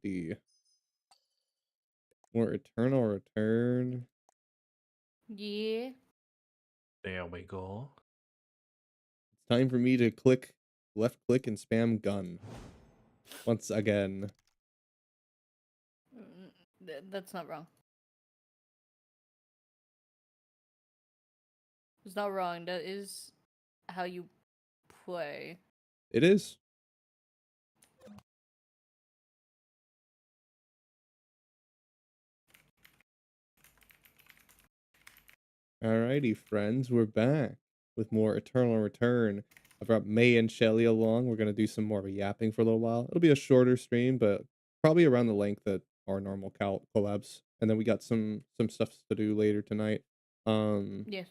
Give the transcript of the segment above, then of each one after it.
Alrighty. More Eternal Return. Yeah. There we go. It's time for me to left click and spam gun. Once again. That's not wrong. It's not wrong. That is how you play. It is. Alrighty, friends, we're back with more Eternal Return. I brought May and Shelly along. We're gonna do some more yapping for a little while. It'll be a shorter stream, but probably around the length that our normal collabs. And then we got some stuff to do later tonight. Yes.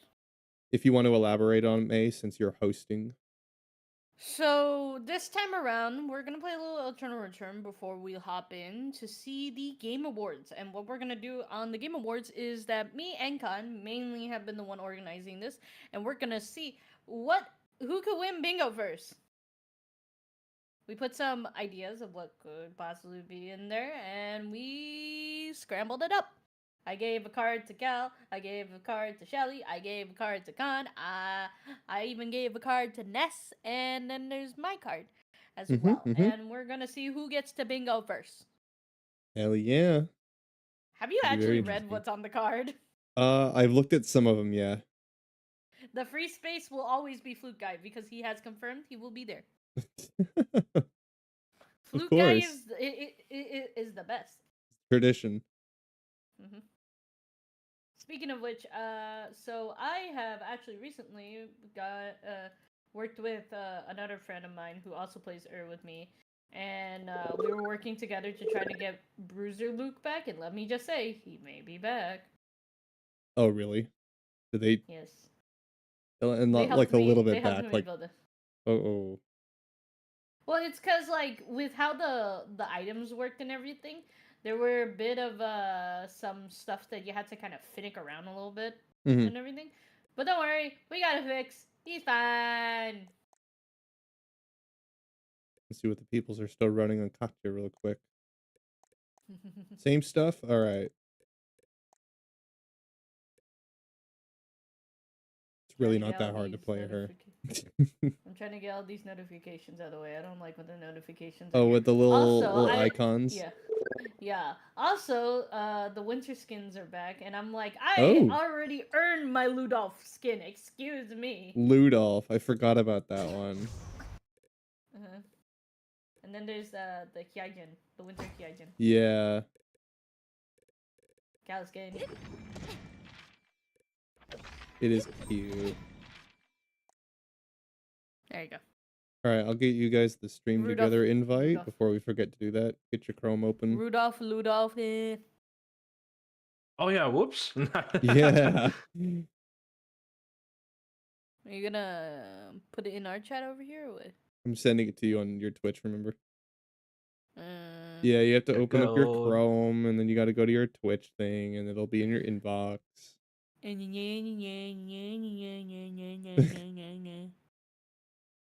If you want to elaborate on it, May, since you're hosting. So this time around, we're gonna play a little Eternal Return before we hop in to see the Game Awards. And what we're gonna do on the Game Awards is that me and Khan mainly have been the one organizing this, and we're gonna see who could win bingo first. We put some ideas of what could possibly be in there, and we scrambled it up. I gave a card to Cal. I gave a card to Shelly. I gave a card to Khan. I even gave a card to Ness, and then there's my card as well. And we're gonna see who gets to bingo first. Hell yeah! Have you actually read what's on the card? I've looked at some of them. Yeah. The free space will always be Fluke Guy because he has confirmed he will be there. Fluke Guy is the best. Tradition. Speaking of which, so I have actually recently worked with another friend of mine who also plays with me, and we were working together to try to get Bruiser Luke back. And let me just say, he may be back. Oh, really? Did they? Yes. And not like a little bit back, like. Oh. Well, it's because like with how the items worked and everything, there were a bit of some stuff that you had to kind of finick around a little bit and everything. But don't worry, we got it fixed. He's fine. Let's see what the peoples are still running on Katya real quick. Same stuff? Alright. It's really not that hard to play her. I'm trying to get all these notifications out of the way. I don't like when the notifications are with the little icons? Yeah. Yeah. Also, the winter skins are back, and I'm like, I already earned my Ludolf skin. Excuse me. Ludolf. I forgot about that one. And then there's the Hyajin, the winter Hyajin. Yeah. Cal skin. It is cute. There you go. Alright, I'll get you guys the stream together invite before we forget to do that. Get your Chrome open. Ludolf. Oh yeah, whoops. Yeah. Are you gonna put it in our chat over here or what? I'm sending it to you on your Twitch, remember? Yeah, you have to open up your Chrome, and then you gotta go to your Twitch thing, and it'll be in your inbox.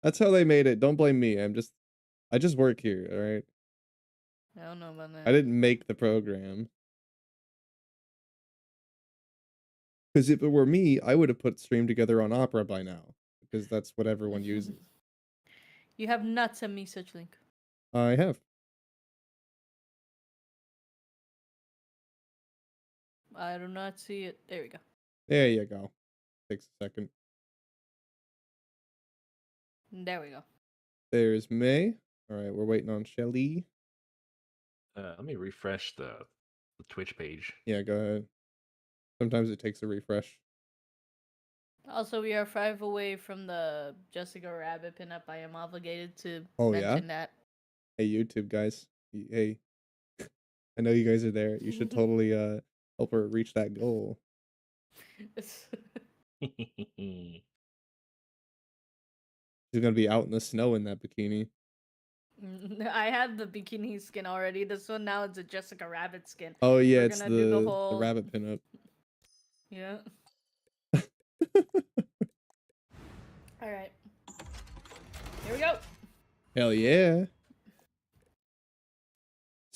That's how they made it. Don't blame me. I just work here, alright? I don't know about that. I didn't make the program. Because if it were me, I would have put stream together on Opera by now. Because that's what everyone uses. You have not sent me such link. I have. I do not see it. There we go. There you go. Takes a second. There we go. There's May. Alright, we're waiting on Shelly. Let me refresh the Twitch page. Yeah, go ahead. Sometimes it takes a refresh. Also, we are 5 away from the Jessica Rabbit pinup. I am obligated to mention that. Hey, YouTube guys. Hey. I know you guys are there. You should totally help her reach that goal. She's gonna be out in the snow in that bikini. I have the bikini skin already. This one now it's a Jessica Rabbit skin. Oh yeah, it's the rabbit pinup. Yeah. Alright. Here we go. Hell yeah.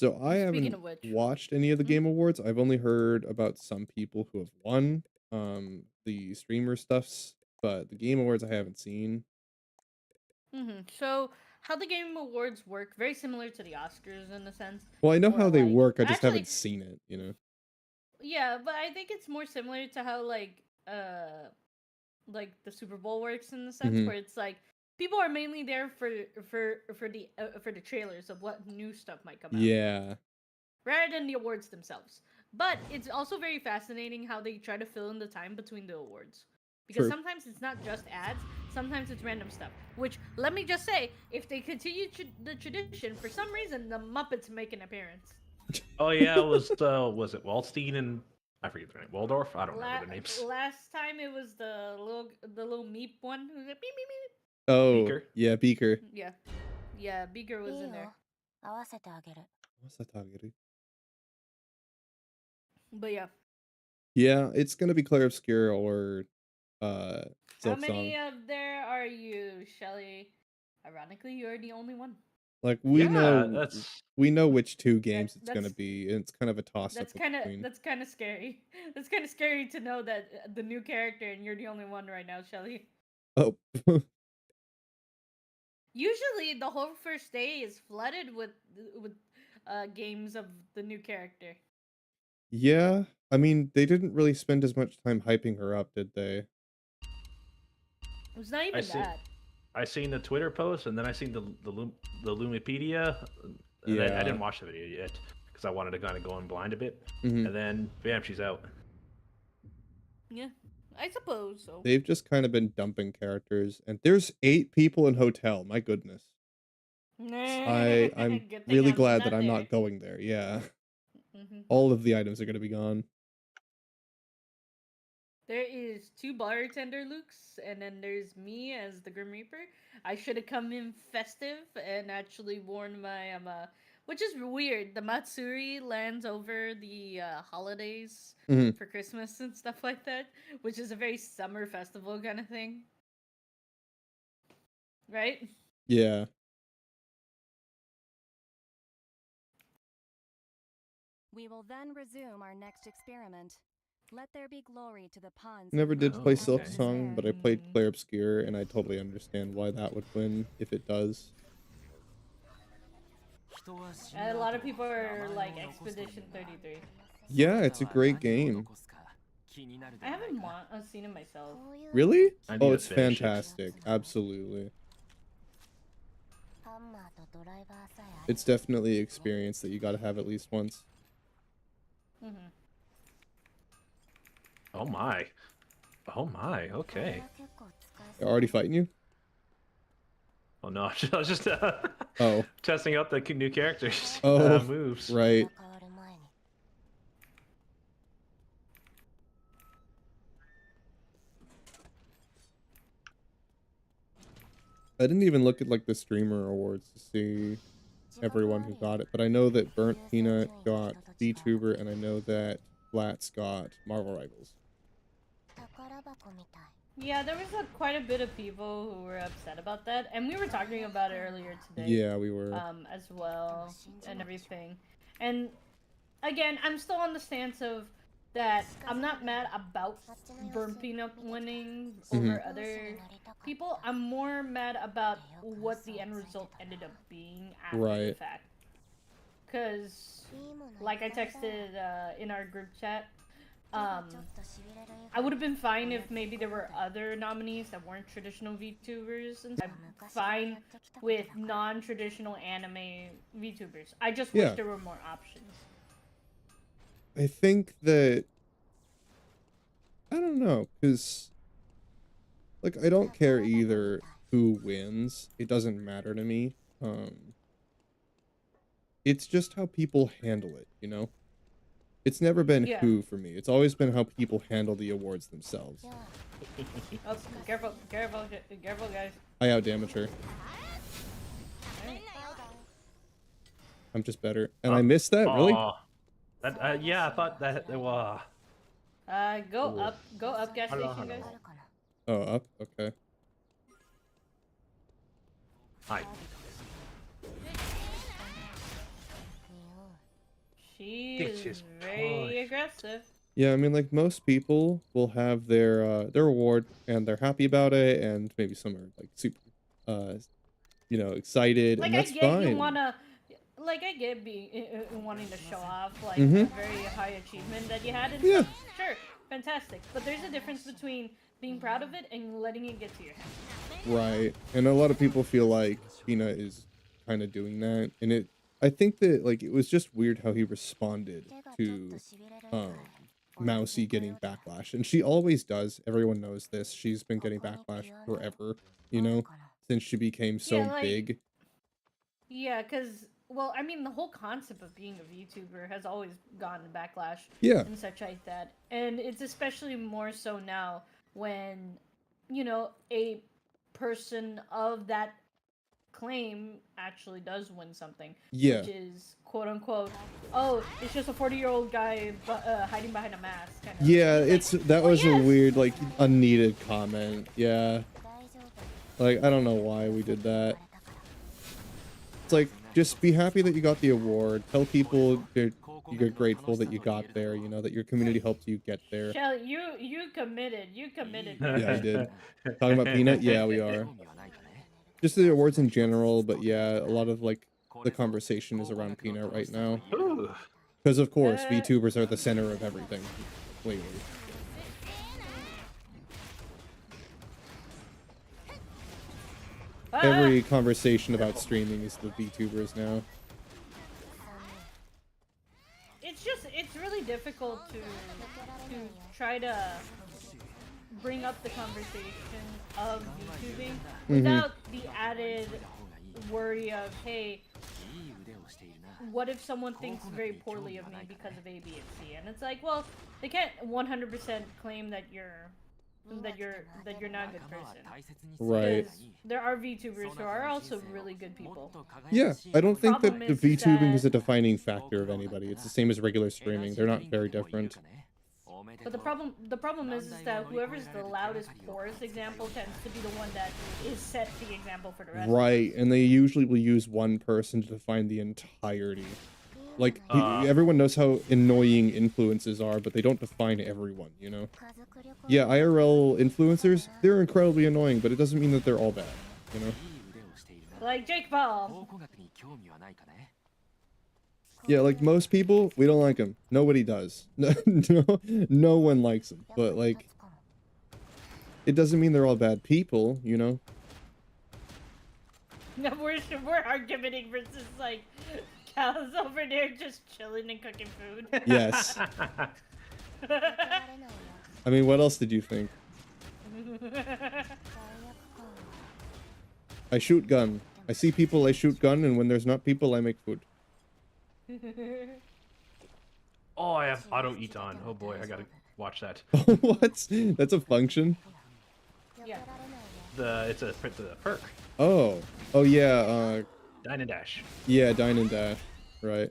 So I Speaking haven't of which, watched any of the mm, Game Awards. I've only heard about some people who have won, the streamer stuffs, but the Game Awards I haven't seen. so how the Game Awards work, very similar to the Oscars in a sense, Well, I know or how they like work, I just actually, haven't seen it, you know? yeah, but I think it's more similar to how like the Super Bowl works in the sense Mhm. where it's like people are mainly there for the trailers of what new stuff might come out Yeah. rather than the awards themselves. But it's also very fascinating how they try to fill in the time between the awards. Because True. sometimes it's not just ads, sometimes it's random stuff. Which, let me just say, if they continue the tradition, for some reason, the Muppets make an appearance. Oh yeah, it was it Waldstein and I forget their name. Waldorf? I don't remember their names. Last time it was the little meep one who's like beep beep beep. Oh, Beaker? yeah, Beaker. Yeah, yeah, Beaker was in there. 合わせてあげる。 What's that targeting? But yeah, Yeah, it's gonna be Claire Obscure or, how Silksong. many of there are you, Shelly? Ironically, you're the only one. Like, Yeah, that's we know which 2 That games it's gonna be, and it's kind of a toss-up between. that's kind of scary. That's kind of scary to know that the new character and you're the only one right now, Shelly. Oh. Usually, the whole first day is flooded with games of the new character. Yeah, I mean, they didn't really spend as much time hyping her up, did they? It was not I even see. that. I seen the Twitter post and then I seen the Lumipedia. And then I Yeah. didn't watch the video yet because I wanted to kind of go in blind a bit. Mhm. And then bam, she's out. Yeah, I suppose so. They've just kind of been dumping characters, and there's 8 people in hotel, my goodness. I'm Good thing really I'm glad that not I'm there. not going there, yeah. Mhm. All of the items are gonna be gone. There is 2 bartender Lukes, and then there's me as the Grim Reaper. I should have come in festive and actually worn my which is weird. The Matsuri lands over the holidays Mhm. for Christmas and stuff like that, which is a very summer festival kind of thing, right? Yeah. We will then resume our next experiment. Let there be glory to the pawns. Never did Oh, play okay. Silksong, but I played Claire Obscure, and I totally understand why that would win if it does. A lot of people are like Expedition 33. Yeah, it's a great game. I haven't seen it myself. Really? I need Oh, to it's finish it. fantastic. Absolutely. It's definitely an experience that you gotta have at least once. Mm-hmm. Oh my. Oh my, okay. They're already fighting you? Oh no, I was just Oh. testing out the new characters Oh, moves. right. I didn't even look at, like, the streamer awards to see everyone who got it, but I know that Burnt Peanut got vtuber, and I know that Flats got Marvel Rivals. Yeah, there was quite a bit of people who were upset about that, and we were talking about it earlier today. Yeah, we were. As well, and everything. And again, I'm still on the stance of that I'm not mad about Burn Peanut winning over other people. I'm more mad about what the end result ended up being after the Right. fact. Because, like I texted in our group chat, I would have been fine if maybe there were other nominees that weren't traditional VTubers, and I'm fine with non-traditional anime VTubers. I just wish Yeah. there were more options. I think that I don't know, because like I don't care either who wins. It doesn't matter to me. It's just how people handle it, you know? It's never been Yeah. who for me. It's always been how people handle the awards themselves. Oh, careful, careful, careful, guys. I outdamage her. Alright. I'm just better. And I missed that, really? That, yeah, I thought that it was. Go Ooh. up, gas Hello, station, guys. hello. Oh, up? Okay. Hi. She This is is very push. aggressive. Yeah, I mean, like most people will have their reward and they're happy about it, and maybe some are like super, uh, excited, Like and I that's get you fine. wanna, like I get being wanting to show off like Mm-hmm. a very high achievement that you had and Yeah. stuff. Sure, fantastic. But there's a difference between being proud of it and letting it get to your head. Right. And a lot of people feel like Peanut is kind of doing that. And I think that like it was just weird how he responded to um Mousy getting backlash. And she always does. Everyone knows this. She's been getting backlash forever, you know, since she became Yeah, so like big. yeah, cause well, I mean, the whole concept of being a VTuber has always gotten backlash Yeah. and such like that, and it's especially more so now when, you know, a person of that claim actually does win something, Yeah. which is quote unquote, oh, it's just a 40-year-old guy hiding behind a mask kind of. Yeah, It's like, that well, was a yes. weird, like, unneeded comment. Yeah. Like, I don't know why we did that. It's like, just be happy that you got the award. Tell people you're grateful that you got there, that your community helped you get there. Shelly, you committed. You committed. Yeah, I did. Talking about Peanut? Yeah, we are. Just the awards in general, but yeah, a lot of, like, the conversation is around Peanut right now. Ooh. Because, of course, VTubers are the center of everything lately. Every conversation about streaming is the VTubers now. It's really difficult to try to bring up the conversation of VTubing without the added worry of, hey, what if someone thinks very poorly of me because of A, B, and C? And it's like, well, they can't 100% claim that you're not a good person. Right. Because there are VTubers who are also really good people. Yeah, I don't think that Problem the is VTubing is that- a defining factor of anybody. It's the same as regular streaming. They're not very different. But the problem is that whoever's the loudest, poorest example tends to be the one that is set the example for the rest. Right, and they usually will use one person to define the entirety. Like, everyone knows how annoying influencers are, but they don't define everyone, Yeah, IRL influencers, they're incredibly annoying, but it doesn't mean that they're all bad, Like Jake Paul. Yeah, like most people, we don't like them. Nobody does. No one likes them. But like, it doesn't mean they're all bad people, No, we're argumenting versus like Cal's over there just chilling and cooking food. Yes. I mean, what else did you think? I shoot gun. I see people, I shoot gun, and when there's not people, I make food. Oh, I have auto eat on. Oh boy, I gotta watch that. What? That's a function? Yeah. It's a perk. Oh. Oh, yeah, Dine and dash. yeah, dine and dash. Right.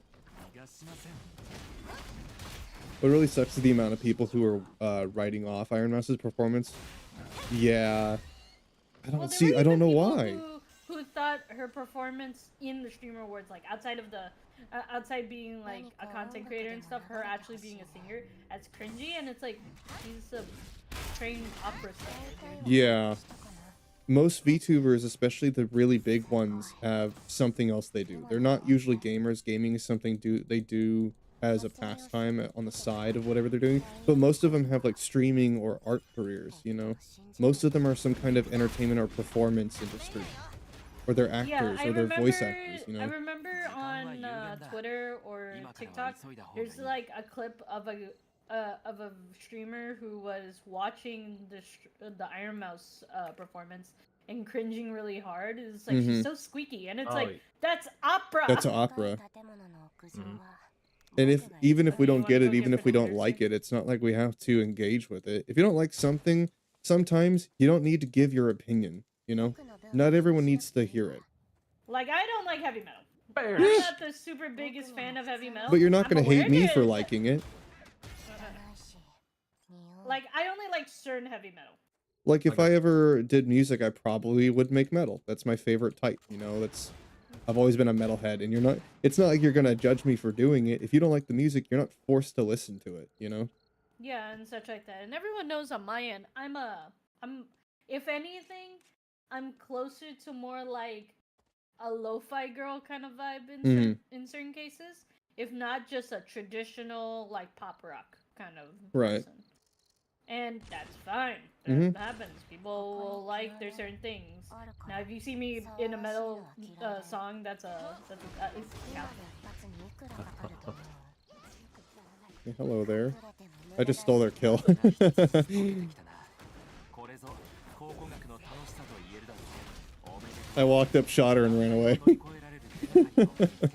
What really sucks is the amount of people who are writing off Iron Mouse's performance. Yeah. I don't see, I don't know why. Who thought her performance in the Streamer Awards, like outside of the, outside being like a content creator and stuff, her actually being a singer, as cringy, and it's like, she's a trained opera singer, dude. Yeah. Most VTubers, especially the really big ones, have something else they do. They're not usually gamers. Gaming is something they do as a pastime on the side of whatever they're doing. But most of them have like streaming or art careers, Most of them are some kind of entertainment or performance industry. Or they're actors, or they're voice actors, I remember on Twitter or TikTok, there's like a clip of a streamer who was watching the Iron Mouse performance and cringing really hard. It's like she's so squeaky, and it's like that's opera. That's opera. And even if we don't get it, even if we don't like it, it's not like we have to engage with it. If you don't like something, sometimes you don't need to give your opinion, Not everyone needs to hear it. Like, I don't like heavy metal. Bears. I'm not the super biggest fan of heavy metal. But you're not I'm going to aware hate me that- for liking it. Like, I only like certain heavy metal. Like, if I ever did music, I probably would make metal. That's my favorite type, That's I've always been a metalhead, and you're not. It's not like you're gonna judge me for doing it. If you don't like the music, you're not forced to listen to it. You know. Yeah, and such like that. And everyone knows on my end, I'm if anything, I'm closer to more like a lo-fi girl kind of vibe in Mhm. in certain cases, if not just a traditional like pop rock kind of Right. person. And that's fine. That Mhm. happens. People will like their certain things. Now, if you see me in a metal song, that's yeah. Yeah, hello there. I just stole their kill. I walked up, shot her, and ran away.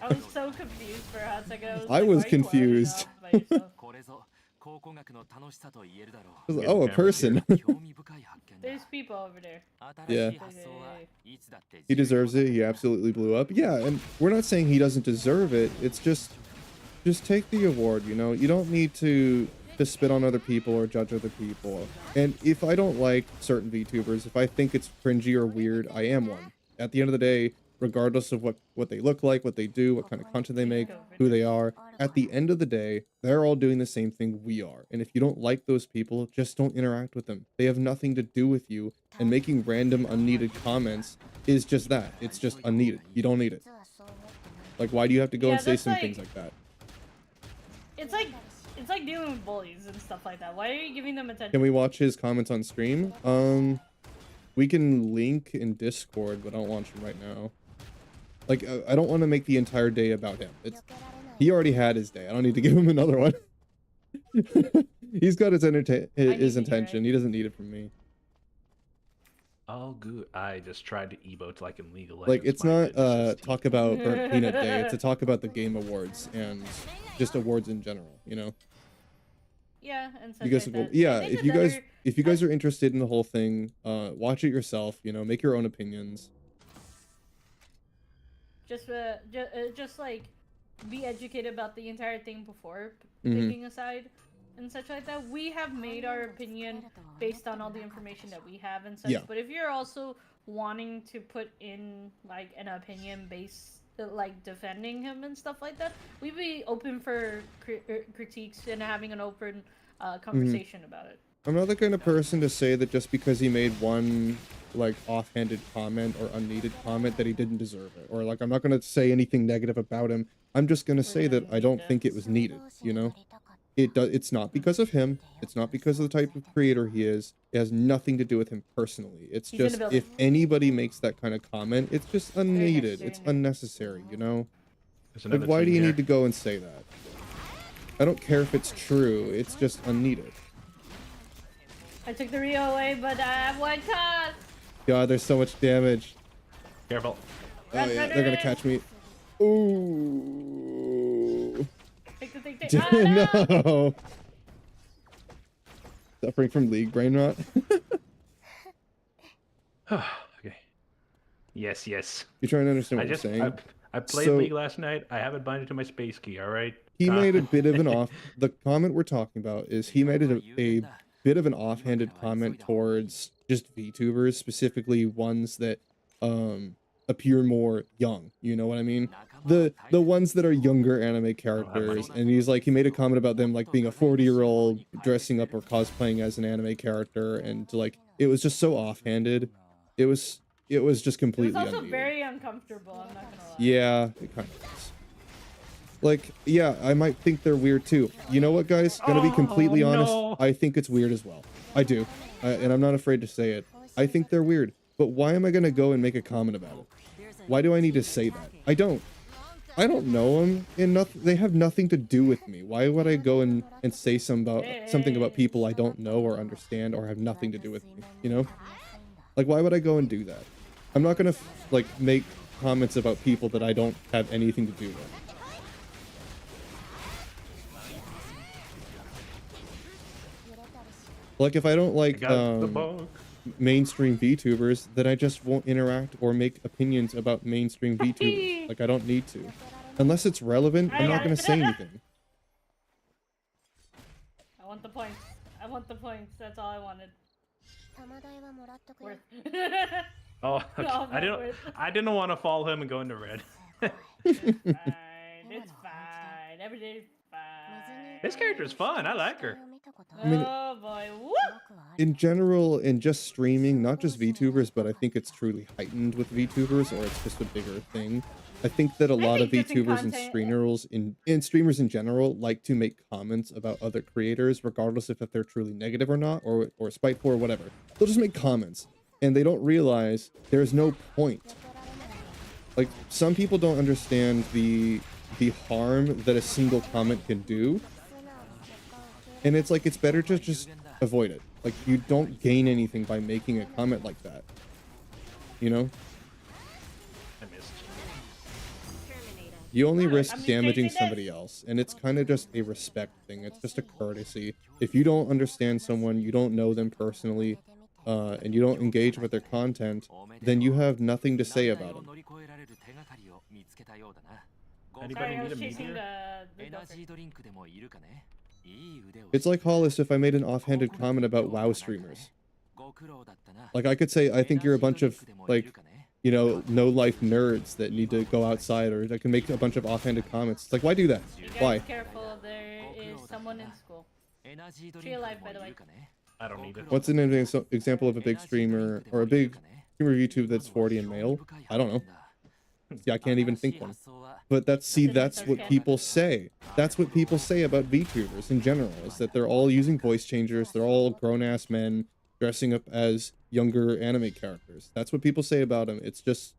I was so confused for a hot second. I like, was why are you quiet confused. enough by yourself? I was like, oh, a person. There's people over there. Yeah. Hey. He deserves it. He absolutely blew up. Yeah, and we're not saying he doesn't deserve it. It's just take the award, you know? You don't need to spit on other people or judge other people. And if I don't like certain VTubers, if I think it's cringy or weird, I am one. At the end of the day, regardless of what they look like, what they do, what kind of content they make, who they are, at the end of the day, they're all doing the same thing we are. And if you don't like those people, just don't interact with them. They have nothing to do with you, and making random unneeded comments is just that. It's just unneeded. You don't need it. Like, why do you have to go and say some things like that? It's like dealing with bullies and stuff like that. Why are you giving them attention? Can we watch his comments on stream? We can link in Discord, but I don't watch him right now. Like, I don't want to make the entire day about him. He already had his day. I don't need to give him another one. He's got his intention. He doesn't need it from me. Oh, good. I just tried to emote like in League of Legends. Like, it's My not goodness, this talk about Burnt Peanut Day. It's a talk about the Game Awards and just awards in general, you know? Yeah, and such You guys like will, that. yeah, I think if you guys are interested in the whole thing, watch it yourself, you know, make your own opinions. Just like be educated about the entire thing before Mhm. picking a side and such like that. We have made our opinion based on all the information that we have and such. Yeah. But if you're also wanting to put in like an opinion based like defending him and stuff like that, we'd be open for critiques and having an open conversation about it. I'm not the kind of person to say that just because he made one like offhanded comment or unneeded comment that he didn't deserve it, or like I'm not going to say anything negative about him. I'm just going to say that I don't think it was needed, you know? It's not because of him. It's not because of the type of creator he is. It has nothing to do with him personally. It's just if anybody makes that kind of comment, it's just unneeded. It's unnecessary, you know? Like, why do you need to go and say that? I don't care if it's true. It's just unneeded. I took the Rio away, but I have one card. God, there's so much damage. Careful. Oh yeah, they're gonna catch me. Ooh. Take. Oh, no! No. Suffering from league brain rot. Okay. Yes. You're trying to understand what I'm saying? I played League last night. I haven't binded to my space key. All right. He made a bit of an off. The comment we're talking about is he made a bit of an offhanded comment towards just VTubers, specifically ones that appear more young. You know what I mean? The ones that are younger anime characters, and he made a comment about them like being a 40-year-old dressing up or cosplaying as an anime character, and like it was just so offhanded. It was just completely. It was also unneeded. very uncomfortable. I'm not gonna lie. Yeah, it kind of is. Like, yeah, I might think they're weird too. You know what, guys? Gonna be completely honest. No. I think it's weird as well. I do, and I'm not afraid to say it. I think they're weird. But why am I gonna go and make a comment about it? Why do I need to say that? I don't know them, and they have nothing to do with me. Why would I go and say something about people I don't know or understand or have nothing to do with me? You know? Like, why would I go and do that? I'm not gonna like make comments about people that I don't have anything to do with. Like, if I don't like mainstream VTubers, then I just won't interact or make opinions about mainstream VTubers. Like, I don't need to. Unless it's relevant, I'm not going to say anything. I want the points. That's all I wanted. Worth. Oh, okay. No, I didn't want to follow him and go into red. It's fine. It's fine. Every day is fine. This character's fun. I like her. I mean, Oh boy. Woo! in general, in just streaming, not just VTubers, but I think it's truly heightened with VTubers, or it's just a bigger thing. I think that a lot of think just in VTubers and streamers in general like to make comments about other creators, regardless if they're truly negative or not, or spiteful or whatever. They'll just make comments, and they don't realize there's no point. Like, some people don't understand the harm that a single comment can do, and it's like, it's better to just avoid it. Like, you don't gain anything by making a comment like that, you know? I missed. You only risk I mean, damaging take it somebody else, and it's kind of just a respect thing. It's just a courtesy. If you don't understand someone, you don't know them personally, and you don't engage with their content, then you have nothing to say about them. Anybody Sorry, I need was a chasing meteor? the gopher. It's like Hollis if I made an offhanded comment about WoW streamers. Like, I could say, I think you're a bunch of, like, you know, no-life nerds that need to go outside, or I can make a bunch of offhanded comments. It's like, why do that? You guys Why? careful, there is someone in school. Tree alive, by the way. I don't need it. What's an example of a big streamer, or a big streamer of YouTube that's 40 and male? I don't know. Yeah, I can't even think one. But that's what people say. That's what people say about VTubers in general, is that they're all using voice changers, they're all grown-ass men dressing up as younger anime characters. That's what people say about them. It's just,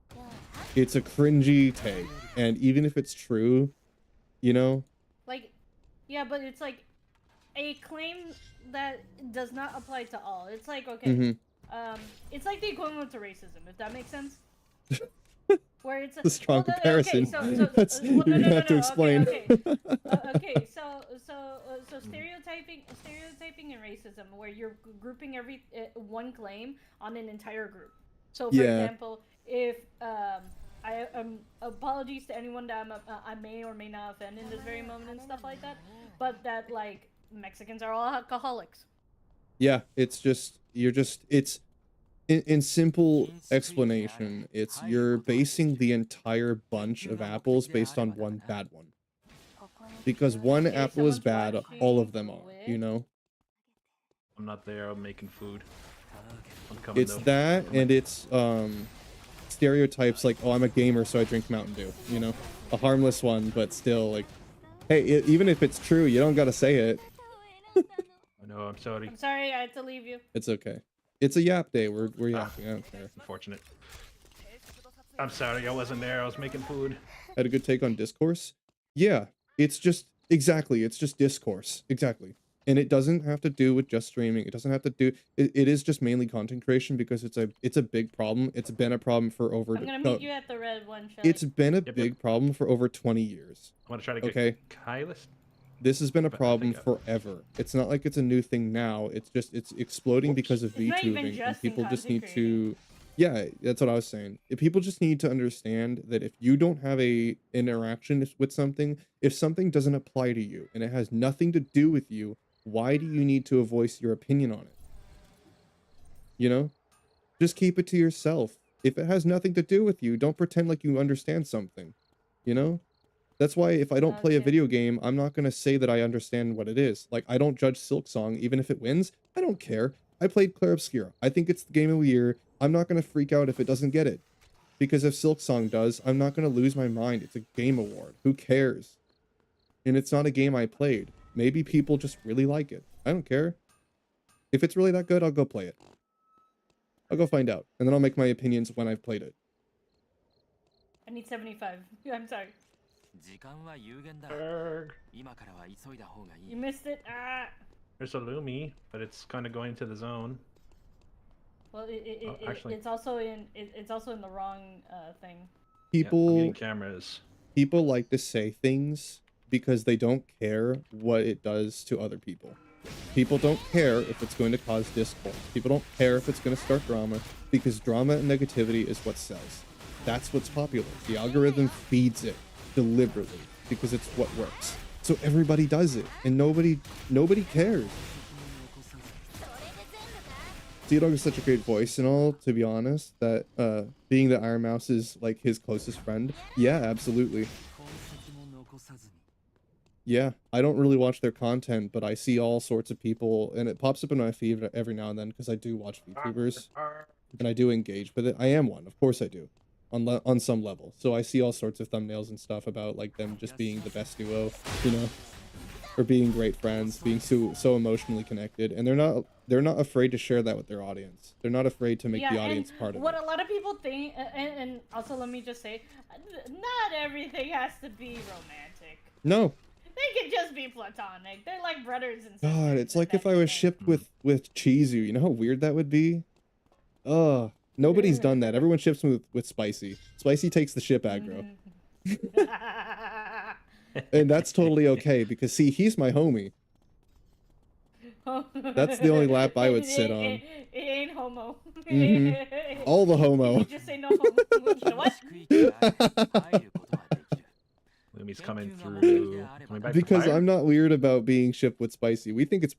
it's a cringy take. And even if it's true, you know? Like, yeah, but it's like a claim that does not apply to all. It's like, okay, it's like the equivalent to racism, if that makes sense. Where it's a strong okay, comparison. That's, well, you're gonna have to explain. Okay, so stereotyping and racism, where you're grouping one claim on an entire group. So, for example, if apologies to anyone that I may or may not offend in this very moment and stuff like that, but that, like, Mexicans are all alcoholics. Yeah, it's just, it's in simple explanation, it's you're basing the entire bunch of apples based on one bad one. Because one apple is bad, all of them are, you know? I'm not there. I'm making food. I'm coming, It's though. that, and it's stereotypes like, oh, I'm a gamer, so I drink Mountain Dew, you know? A harmless one, but still, like, hey, even if it's true, you don't gotta say it. I know. I'm sorry. I'm sorry, I had to leave you. It's okay. It's a yap day. We're yapping. I don't care. Unfortunate. I'm sorry. I wasn't there. I was making food. Had a good take on discourse. Yeah, it's just exactly. It's just discourse. Exactly. And it doesn't have to do with just streaming. It doesn't have to do. It is just mainly content creation, because it's a big problem. It's been a problem for over. I'm gonna meet you at the red one. Shelly. It's been a big problem for over 20 years. I'm gonna try to get Kylis. This has been a But I problem think forever. It's not like it's a new thing now. It's just, it's exploding because of It's not even VTubing, and just in people just need content to. Yeah, that's what I was saying. If people just need to understand that if you don't have a interaction with something, if something doesn't apply to you and it has nothing to do with you, why do you need to voice your opinion on it? You know? Just keep it to yourself. If it has nothing to do with you, don't pretend like you understand something. You know? That's why if I don't play a video game, I'm not going to say that I understand what it is. Like, I don't judge Silksong, even if it wins. I don't care. I played Clair Obscura. I think it's the game of the year. I'm not going to freak out if it doesn't get it. Because if Silksong does, I'm not going to lose my mind. It's a game award. Who cares? And it's not a game I played. Maybe people just really like it. I don't care. If it's really that good, I'll go play it. I'll go find out. And then I'll make my opinions when I've played it. I need 75. I'm sorry. Erg. You missed it. Ah. There's a Lumi, but it's kind of going to the zone. Well, Actually, it's also in it's also in the wrong thing. yeah, I'm getting People cameras. people like to say things because they don't care what it does to other people. People don't care if it's going to cause discourse. People don't care if it's going to start drama, because drama and negativity is what sells. That's what's popular. The algorithm feeds it deliberately because it's what works. So everybody does it, and nobody cares. Dog has such a great voice and all, to be honest, that being that Iron Mouse is like his closest friend. Yeah, absolutely. Yeah, I don't really watch their content, but I see all sorts of people, and it pops up in my feed every now and then because I do watch VTubers and I do engage with it. I am one, of course I do, on some level. So I see all sorts of thumbnails and stuff about like them just being the best duo, you know, or being great friends, being so emotionally connected, and they're not afraid to share that with their audience. They're not afraid to make the audience part of what it. a lot of people think, and also let me just say, not everything has to be romantic. No. They can just be platonic. They're like brothers and sisters. God, it's like if I was shipped with Chizu. You know how weird that would be? Ugh. Nobody's done that. Everyone ships with Spicy. Spicy takes the ship aggro. And that's totally okay because see, he's my homie. That's the only lap I would sit on. It ain't homo. All the homo. You just say no homo. You know what? Lumi's coming through. Because I'm not weird about being shipped with Spicy. We think it's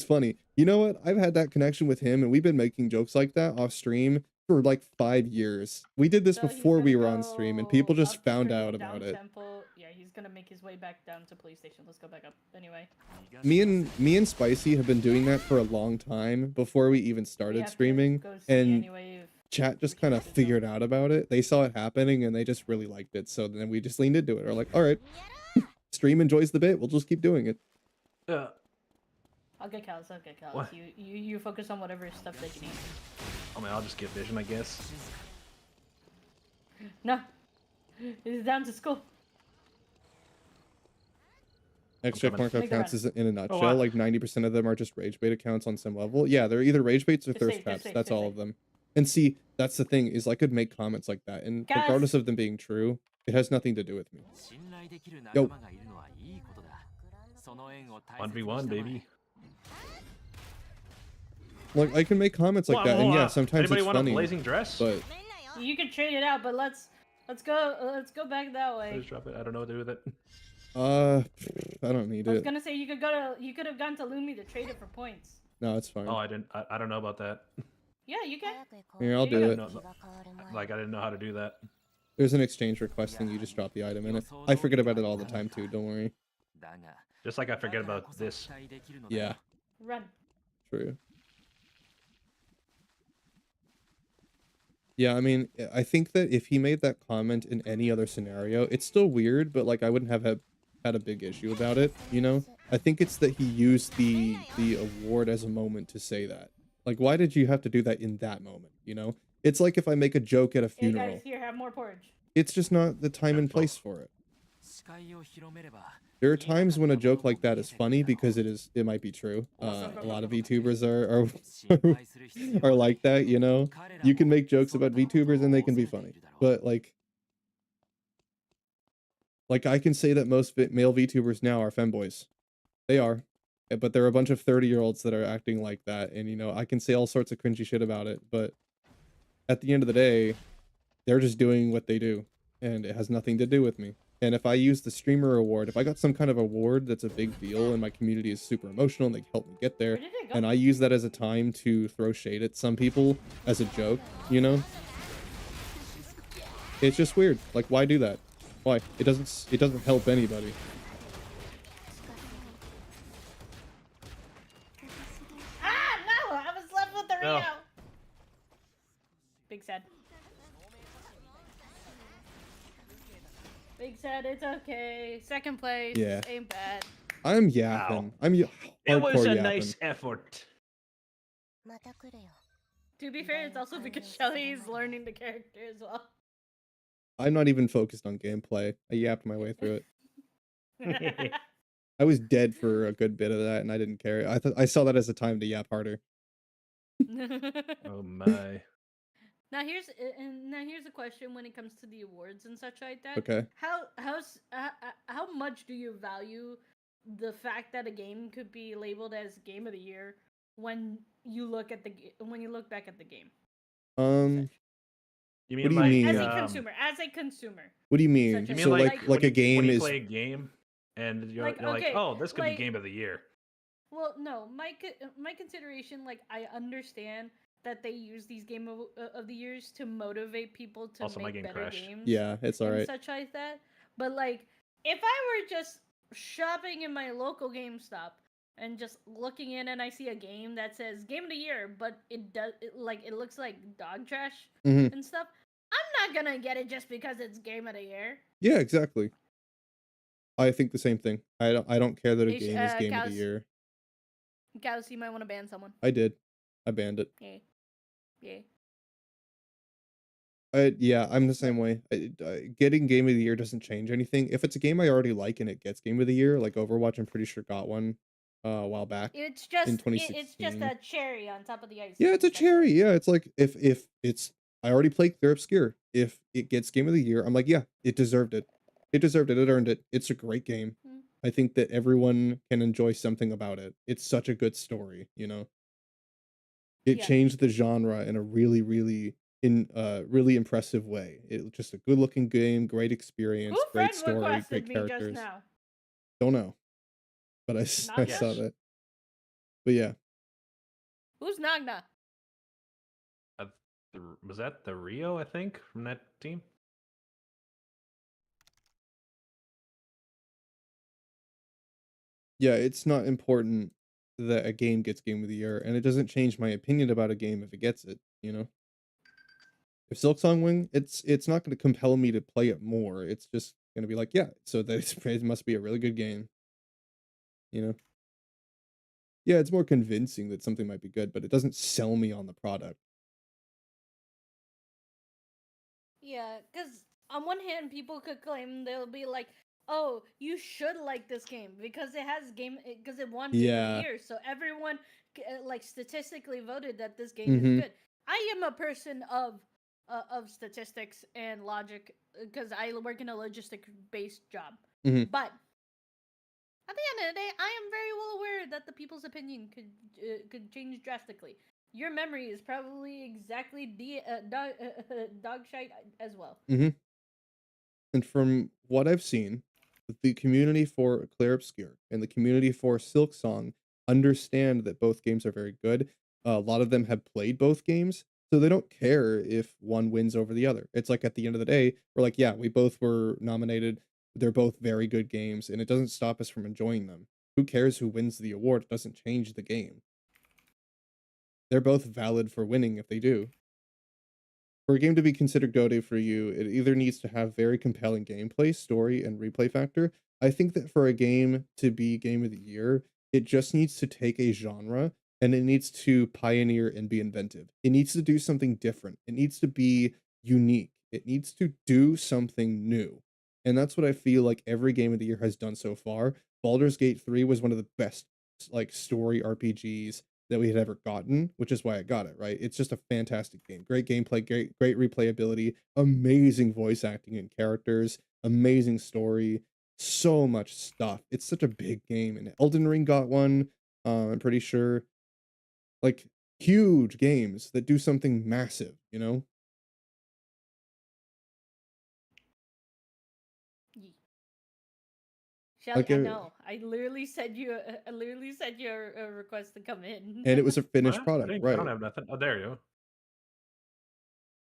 funny. You know what? I've had that connection with him, and we've been making jokes like that off stream for like 5 years. We did this before we were on stream, and people just found out about it. Yeah, he's gonna make his way back down to PlayStation. Let's go back up. Anyway. Me and Spicy have been doing that for a long time before we even started streaming, and chat just kind of figured out about it. They saw it happening and they just really liked it. So then we just leaned into it. We're like, all right, stream enjoys the bit. We'll just keep doing it. Yeah. I'll get Callus. What? You focus on whatever stuff that you need. I mean, I'll just get vision, I guess. No. It's down to school. Extra mark accounts is in a nutshell. Like 90% of them are just rage bait accounts on some level. Yeah, they're either rage baits or thirst traps. That's all of them. And see, that's the thing, is I could make comments like that, and regardless of them being true, it has nothing to do with me. Yo. 1v1, baby. Like, I can make comments like that, and yeah, sometimes it's funny. Blazing dress? But you can trade it out, but let's go back that way. Just drop it. I don't know what to do with it. I don't need it. I was gonna say you could have gone to Lumi to trade it for points. No, it's fine. Oh, I didn't. I don't know about that. Yeah, you can. Here, I'll do it. No, like I didn't know how to do that. There's an exchange request thing. You just drop the item in it. I forget about it all the time too. Don't worry. Just like I forget about this. Yeah. Run. True. Yeah, I mean, I think that if he made that comment in any other scenario, it's still weird, but like I wouldn't have had a big issue about it, you know? I think it's that he used the award as a moment to say that. Like, why did you have to do that in that moment, you know? It's like if I make a joke at a funeral. Hey guys, here, have more porridge. It's just not the time and place for it. There are times when a joke like that is funny because it might be true. A lot of VTubers are like that, you know? You can make jokes about VTubers and they can be funny. But like I can say that most male VTubers now are femboys. They are. But there are a bunch of 30-year-olds that are acting like that, and you know, I can say all sorts of cringy shit about it, but at the end of the day, they're just doing what they do, and it has nothing to do with me. And if I use the streamer award, if I got some kind of award that's a big deal and my community is super emotional and they help me get there, and I use that as a time to throw shade at some people as a joke, you know? It's just weird. Like, why do that? Why? It doesn't help anybody. No. Big sad. Big sad, it's okay. Second place. Yeah. Ain't bad. I'm yapping. Wow. I'm It was a yapping. nice effort. To be fair, it's also because Shelly's learning the character as well. I'm not even focused on gameplay. I yapped my way through it. I was dead for a good bit of that, and I didn't care. I saw that as a time to yap harder. Oh my. Now here's a question when it comes to the awards and such like that. Okay. How much do you value the fact that a game could be labeled as Game of the Year when you look back at the game? You mean what do you like mean? As a consumer. What do you mean? You mean So like like a game when you is play a game and you're like, oh, this could be Game of the Year. Well, no, my consideration, like, I understand that they use these of the years to motivate people to Also, my make game better crashed. games Yeah, it's all and right. such like that. But like, if I were just shopping in my local GameStop and just looking in and I see a game that says Game of the Year, but it looks like dog trash Hmm. and stuff, I'm not gonna get it just because it's Game of the Year. Yeah, exactly. I think the same thing. I don't care that a game is game of the Cows, year. Cows, you might want to ban someone. I did. I banned it. Yeah, yeah. Yeah, I'm the But same way. Getting game of the year doesn't change anything. If it's a game I already like and it gets game of the year, like Overwatch, I'm pretty sure got one a while back in it's just 2016. a cherry on top of the Yeah, icing. it's a That's it. cherry. Yeah, it's like if it's I already played Clear Obscure. If it gets game of the year, I'm like, yeah, it deserved it. It deserved it. It earned it. It's a great game. Mm. I think that everyone can enjoy something about it. It's such a good story, you know. It Yeah. changed the genre in a really, really impressive way. It was just a good-looking game, great Who experience, great friend story, requested great me just characters. now? Don't know, but I Nagna? saw Yes. that. But yeah, Who's Nagna? Uh, was that the Rio? I think from that team. yeah, it's not important that a game gets game of the year, and it doesn't change my opinion about a game if it gets it, you know? If Silksong win, it's not gonna compel me to play it more. It's just gonna be like, yeah, so that it must be a really good game, you know? Yeah, it's more convincing that something might be good, but it doesn't sell me on the product. Yeah, because on one hand, people could claim they'll be like, "Oh, you should like this game because because it won Game of the Yeah. Year, so everyone like statistically voted that this game is Mhm. good." I am a person of statistics and logic because I work in a logistic based job, Mhm. but at the end of the day, I am very well aware that the people's opinion could change drastically. Your memory is probably exactly dog shite as well. Mhm. And from what I've seen, the community for Clair Obscur and the community for Silksong understand that both games are very good. A lot of them have played both games, so they don't care if one wins over the other. It's like at the end of the day, we're like, yeah, we both were nominated. They're both very good games, and it doesn't stop us from enjoying them. Who cares who wins the award? It doesn't change the game. They're both valid for winning if they do. For a game to be considered GOTY for you, it either needs to have very compelling gameplay, story, and replay factor. I think that for a game to be Game of the Year, it just needs to take a genre and it needs to pioneer and be inventive. It needs to do something different. It needs to be unique. It needs to do something new. And that's what I feel like every Game of the Year has done so far. Baldur's Gate 3 was one of the best like story RPGs that we had ever gotten, which is why I got it, right? It's just a fantastic game. Great gameplay, great replayability, amazing voice acting and characters, amazing story, so much stuff. It's such a big game. And Elden Ring got one, I'm pretty sure. Like huge games that do something massive, you know? Shelly, Like I know. I literally sent you a request to come in. and it was a finished What? product, I don't right? have nothing. Oh, there you go.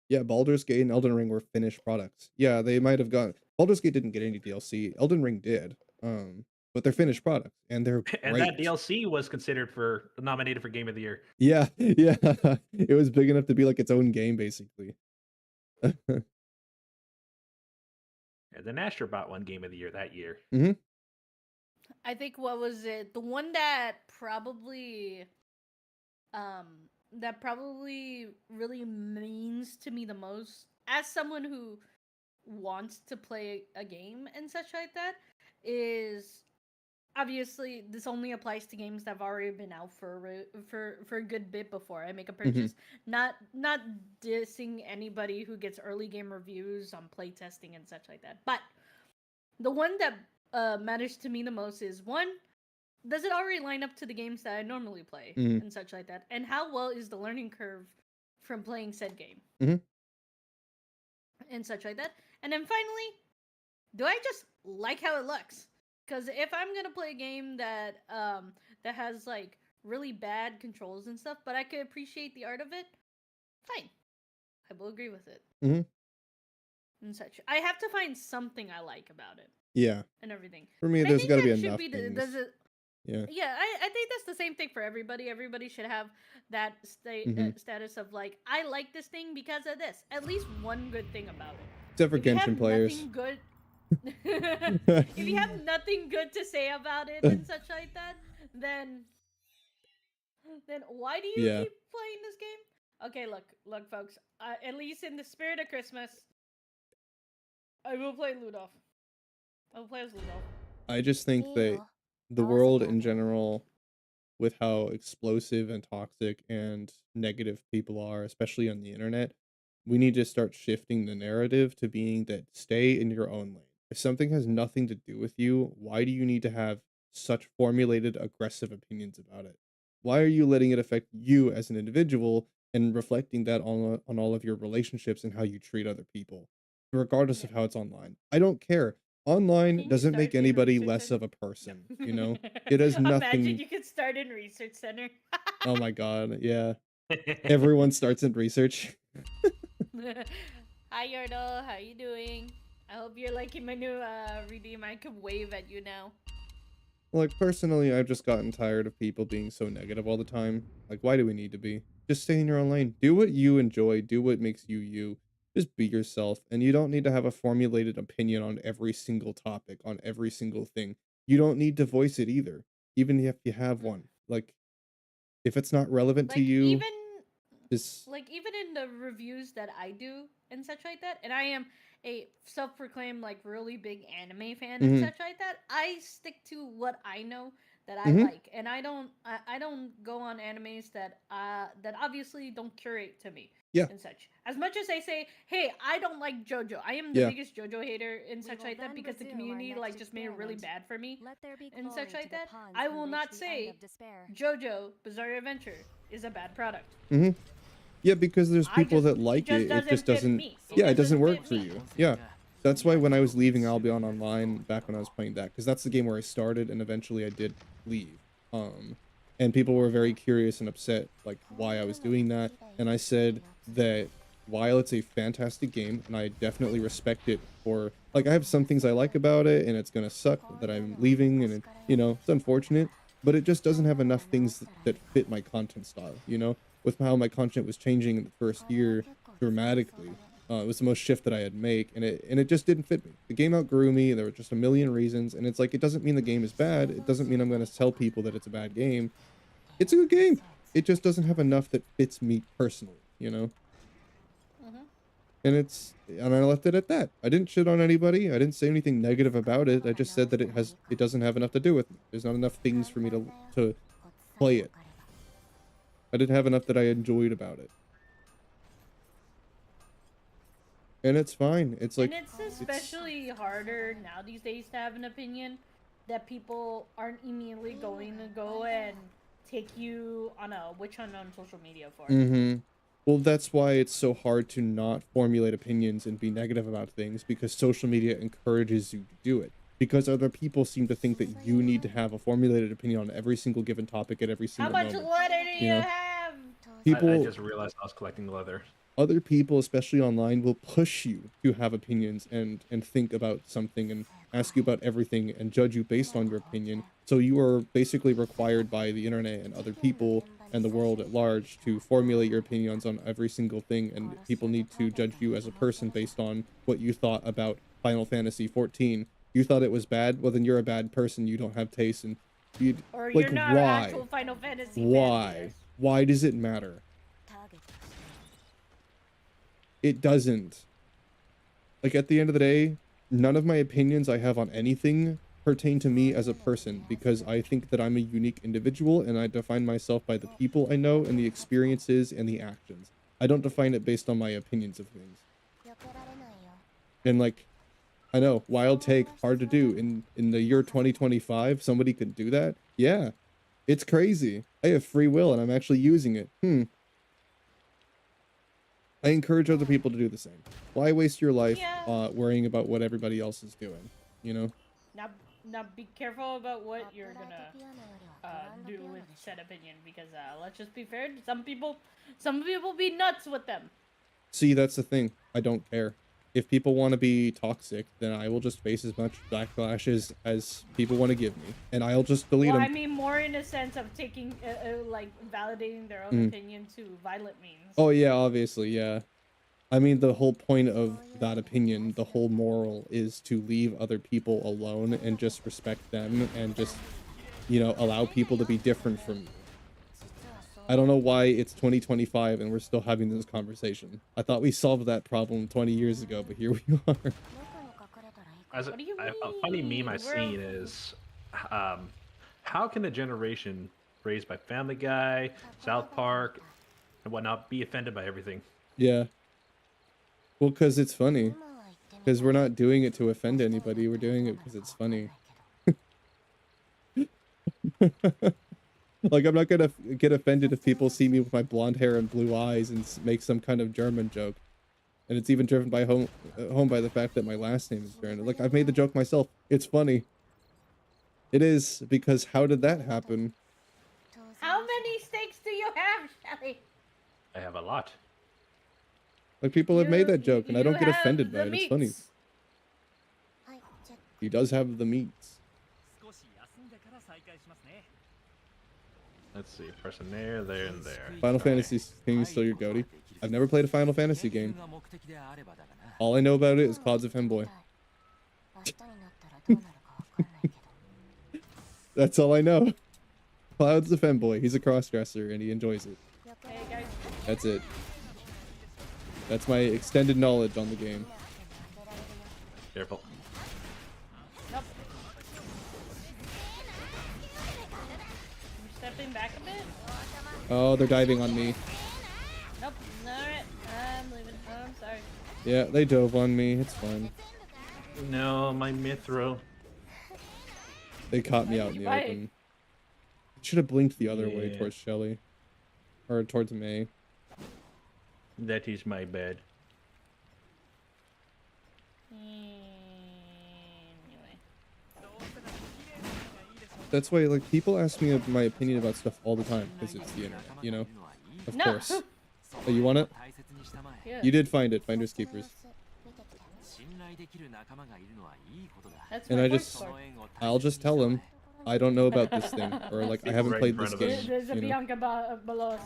Yeah, Baldur's Gate and Elden Ring were finished products. Yeah, they might have got Baldur's Gate didn't get any DLC. Elden Ring did. But they're finished products and they're And that great. DLC was considered for nominated for Game of the Year. Yeah, yeah. It was big enough to be like its own game, basically. And then Astrobot won Game of the Year that year. Hmm. I think what was it? The one um that probably really means to me the most as someone who wants to play a game and such like that is obviously this only applies to games that have already been out for a good bit before I make a Hmm. purchase. Not dissing anybody who gets early game reviews on playtesting and such like that. But the one that matters to me the most is one, does it already line up to the games that I normally play Hmm. and such like that? And how well is the learning curve from playing said game Hmm. and such like that? And then finally, do I just like how it looks? Because if I'm gonna play a game that that has like really bad controls and stuff, but I could appreciate the art of it, fine, I will agree with it Hmm. and such. I have to find something I like about it Yeah. and everything. For me, And I there's think got to be that should enough be things. Yeah. yeah, I think that's the same thing for everybody. Everybody should have that Hmm. status of like, I like this thing because of this. At least one good thing about it. Except for If you have Genshin players. nothing good, if you have nothing good to say about it and such like that, then why do you Yeah. keep playing this game? Okay, look, folks. At least in the spirit of Christmas, I will play Ludolf. I will play as Ludolf. I just think that the world in general, with how explosive and toxic and negative people are, especially on the internet, we need to start shifting the narrative to being that stay in your own lane. If something has nothing to do with you, why do you need to have such formulated aggressive opinions about it? Why are you letting it affect you as an individual and reflecting that on all of your relationships and how you treat other people, regardless Yeah. of how it's online? I don't care. Online Can you doesn't make start in a anybody research less center? of a person, you No. know? It has Imagine nothing. you could start in research center. Oh my god, yeah. Everyone starts in research. Hi Yordle, how you doing? I hope you're liking my new redeem. I can wave at you now. Like, personally, I've just gotten tired of people being so negative all the time. Like, why do we need to be? Just stay in your own lane. Do what you enjoy. Do what makes you you. Just be yourself. And you don't need to have a formulated opinion on every single topic, on every single thing. You don't need to voice it either, even if you have one. Like, if it's not relevant to Like you, just. even in the reviews that I do and such like that, and I am a self-proclaimed like really big anime fan and Hmm. such like that, I stick to what I know that I Hmm. like, and I don't go on animes that obviously don't curate to me Yeah. and such. As much as I say, hey, I don't like JoJo. I am the Yeah. biggest JoJo hater and such will like that then because the resume our community next like just made it really experiment. bad for me Let there be and glory such to like the that. pawns I who will reach not the end say of despair. JoJo Bizarre Adventure is a bad product. Hmm. Yeah, because there's people that It like just it. It doesn't just fit doesn't. me. Yeah, it doesn't work Fit for me. you. Yeah. That's why when I was leaving Albion Online back when I was playing that, because that's the game where I started and eventually I did leave. Um, and people were very curious and upset, like why I was doing that. And I said that while it's a fantastic game and I definitely respect it for, like, I have some things I like about it and it's gonna suck that I'm leaving and it's unfortunate, but it just doesn't have enough things that fit my content style, with how my content was changing in the first year dramatically. It was the most shift that I had made, and it just didn't fit me. The game outgrew me. There were just a million reasons, and it's like it doesn't mean the game is bad. It doesn't mean I'm going to tell people that it's a bad game. It's a good game. It just doesn't have enough that fits me personally. Mm-hmm. And I left it at that. I didn't shit on anybody. I didn't say anything negative about it. I just said that it doesn't have enough to do with me. There's not enough things for me to play it. I didn't have enough that I enjoyed about it. And it's fine. It's And like it's it's especially harder now these days to have an opinion that people aren't immediately going to go and take you on a witch hunt on social media for. Mm-hmm. Well, that's why it's so hard to not formulate opinions and be negative about things, because social media encourages you to do it. Because other people seem to think that you need to have a formulated opinion on every single given topic at every How single much moment. leather do You you know, have? I people, just realized I was collecting leather. other people, especially online, will push you to have opinions and think about something and ask you about everything and judge you based on your opinion. So you are basically required by the internet and other people and the world at large to formulate your opinions on every single thing, and people need to judge you as a person based on what you thought about Final Fantasy 14. You thought it was bad? Well, then you're a bad person. You don't have taste, and you Or like, you're not an why? actual Final Fantasy fan. Why? Why does it matter? It doesn't. Like, at the end of the day, none of my opinions I have on anything pertain to me as a person, because I think that I'm a unique individual and I define myself by the people I know and the experiences and the actions. I don't define it based on my opinions of things. And like, I know, wild take, hard to do. In the year 2025, somebody could do that? Yeah. It's crazy. I have free will and I'm actually using it. I encourage other people to do the same. Why waste your life Yeah. worrying about what everybody else is doing, you know? Now, now be careful about what you're gonna do with said opinion, because let's just be fair. Some people be nuts with them. See, that's the thing. I don't care. If people want to be toxic, then I will just face as much backlash as people want to give me, and I'll just delete Well, them. I mean more in a sense of taking, like validating their own opinion to violent means. Oh yeah, obviously, yeah. I mean, the whole point of that opinion, the whole moral is to leave other people alone and just respect them and just, you know, allow people to be different from you. I don't know why it's 2025 and we're still having this conversation. I thought we solved that problem 20 years ago, but here we are. What do you A mean? funny meme I've seen is, how can a generation raised by Family Guy, South Park, and whatnot be offended by everything? Yeah. Well, because it's funny. Because we're not doing it to offend anybody. We're doing it because it's funny. Like, I'm not gonna get offended if people see me with my blonde hair and blue eyes and make some kind of German joke. And it's even driven by home by the fact that my last name is German. Like, I've made the joke myself. It's funny. It is, because how did that happen? How many steaks do you have, Shelly? I have a lot. Like, people have made that joke, and I don't get offended by the it. It's funny. meats. He does have the meats. Let's see, person there, and there. Final Fantasy King is still your goatee. I've never played a Final Fantasy game. All I know about it is Clouds of Femboy. That's all I know. Clouds of Femboy. He's a crossdresser and he enjoys it. Hey guys. That's it. That's my extended knowledge on the game. Careful. Nope. I'm stepping back a bit. Oh, they're diving on me. Nope. Alright. I'm leaving. Oh, I'm sorry. Yeah, they dove on me. It's fine. No, my Mithro. They caught me out in the Right. open. Should have blinked the other way Yeah. towards Shelly. Or towards May. That is my bad. Anyway. That's why, like, people ask me my opinion about stuff all the time, because it's the internet, you know? Of No. course. Oh, you want it? Yeah. You did find it, Finders Keepers. That's And my I voice just, cord. I'll just tell them, I don't know about this thing, or like, I haven't Right played in this front of us. game, There's a you know? Bianca below us.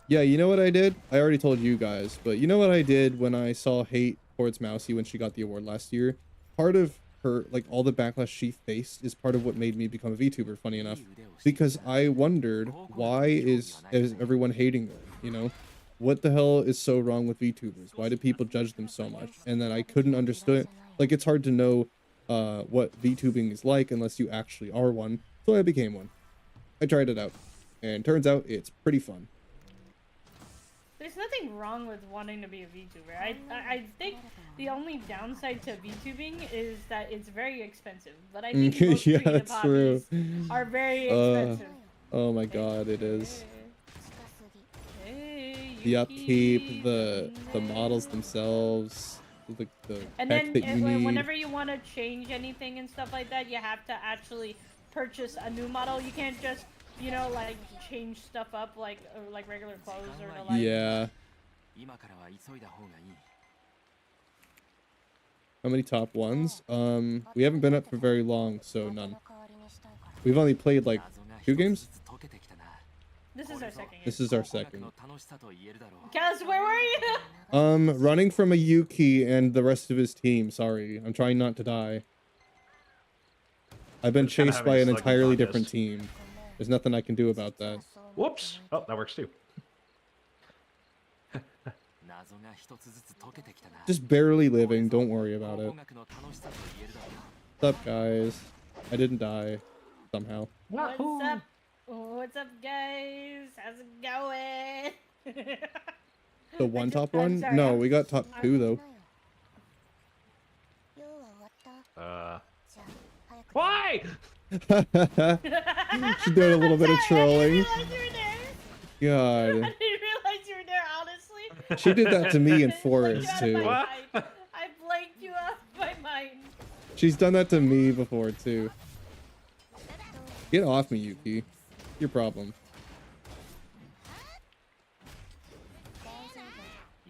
Yeah, you know what I did? I already told you guys, but you know what I did when I saw hate towards Mousy when she got the award last year? Part of her, like, all the backlash she faced is part of what made me become a VTuber, funny enough. Because I wondered, why is everyone hating them, you know? What the hell is so wrong with VTubers? Why do people judge them so much? And then I couldn't understand, like, it's hard to know what VTubing is like unless you actually are one, so I became one. I tried it out, and turns out it's pretty fun. There's nothing wrong with wanting to be a VTuber. I think the only downside to VTubing is that it's very expensive. But I think most Yeah, creative that's true. hobbies are very expensive. Oh my god, it is. Hey, The upkeep, the Yuki. models themselves, the And tech then that you need. whenever you want to change anything and stuff like that, you have to actually purchase a new model. You can't just, you know, like change stuff up like regular clothes or the like. Yeah. How many top ones? We haven't been up for very long, so none. We've only played like 2 games? This is our second game. This is our second. Kaz, where were you? Running from a Yuki and the rest of his team. Sorry, I'm trying not to die. I've been It's kinda chased having by a an slugging entirely contest. different team. There's nothing I can do about that. Whoops! Oh, that works too. Just barely living, don't worry about it. What's up, guys? I didn't die. Somehow. What's up? What's up, guys? How's it going? The one top I'm one? sorry, No, I'm- we got top 2 though. Why? She's doing a little bit of I trolling. didn't realize you were there. God. I didn't realize you were there, honestly. She did that to me in Put you Forest out of too. my What? sight. I She's done that to me before too. Get off me, Yuki. Your problem.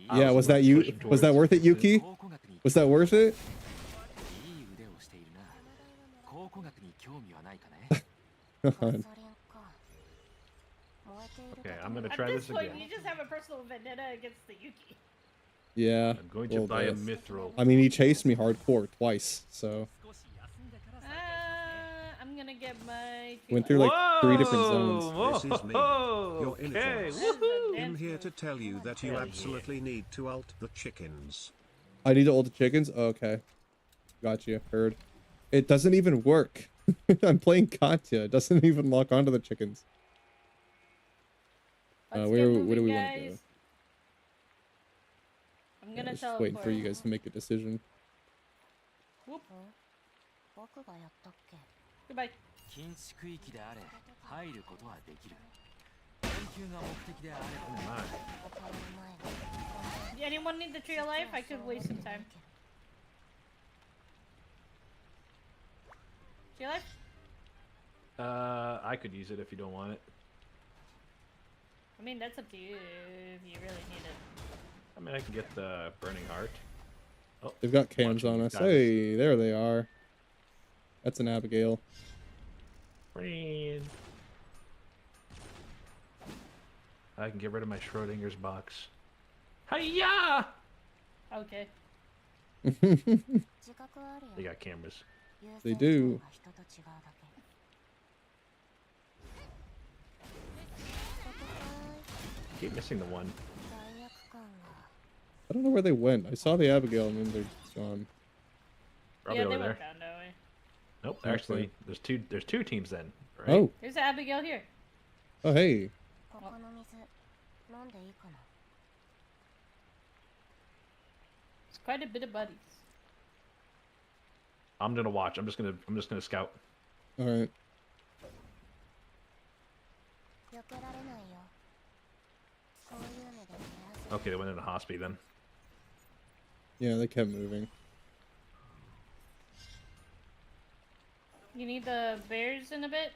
I Yeah, was that you? pushing Was that towards- worth it, Yuki? Was that worth it? God. Okay, I'm gonna At try this this point, again. you just have a personal vendetta against the Yuki. Yeah. I'm going to well, buy a that's- mithril. I mean, he chased me hardcore twice, so I'm gonna get my. went through like 3 different zones. This is me, your inner Okay, voice. woohoo! I'm here to tell you that you Hell yeah. absolutely need to ult the chickens. I need to ult the chickens? Okay. Got you. Heard. It doesn't even work. I'm playing Katya. It doesn't even lock onto the chickens. Let's where get do we moving, want to go? guys. I'm Yeah, gonna just teleport. waiting for you guys to make a decision. Whoop. Goodbye. 禁止区域であれ入ることはできる研究が目的であれば Oh my. Anyone need the tree of life? I could waste some time. Tree of life? I could use it if you don't want it. I mean, that's up to you if you really need it. I mean, I can get the burning heart. Oh, They've got cams watching on these us. guys. Hey, there they are. That's an Abigail. Friend. I can get rid of my Schrodinger's box. Hiya! Okay. They got cameras. They do. Keep missing the one. I don't know where they went. I saw the Abigail and then they're gone. Probably yeah, over they there. went down that way. Nope, Okay. actually, there's two teams then. Right? Oh. There's Abigail here. Oh, hey. It's quite a bit of buddies. I'm gonna watch. I'm just gonna scout. All right. Okay, they went into hospital then. Yeah, they kept moving. You need the bears in a bit?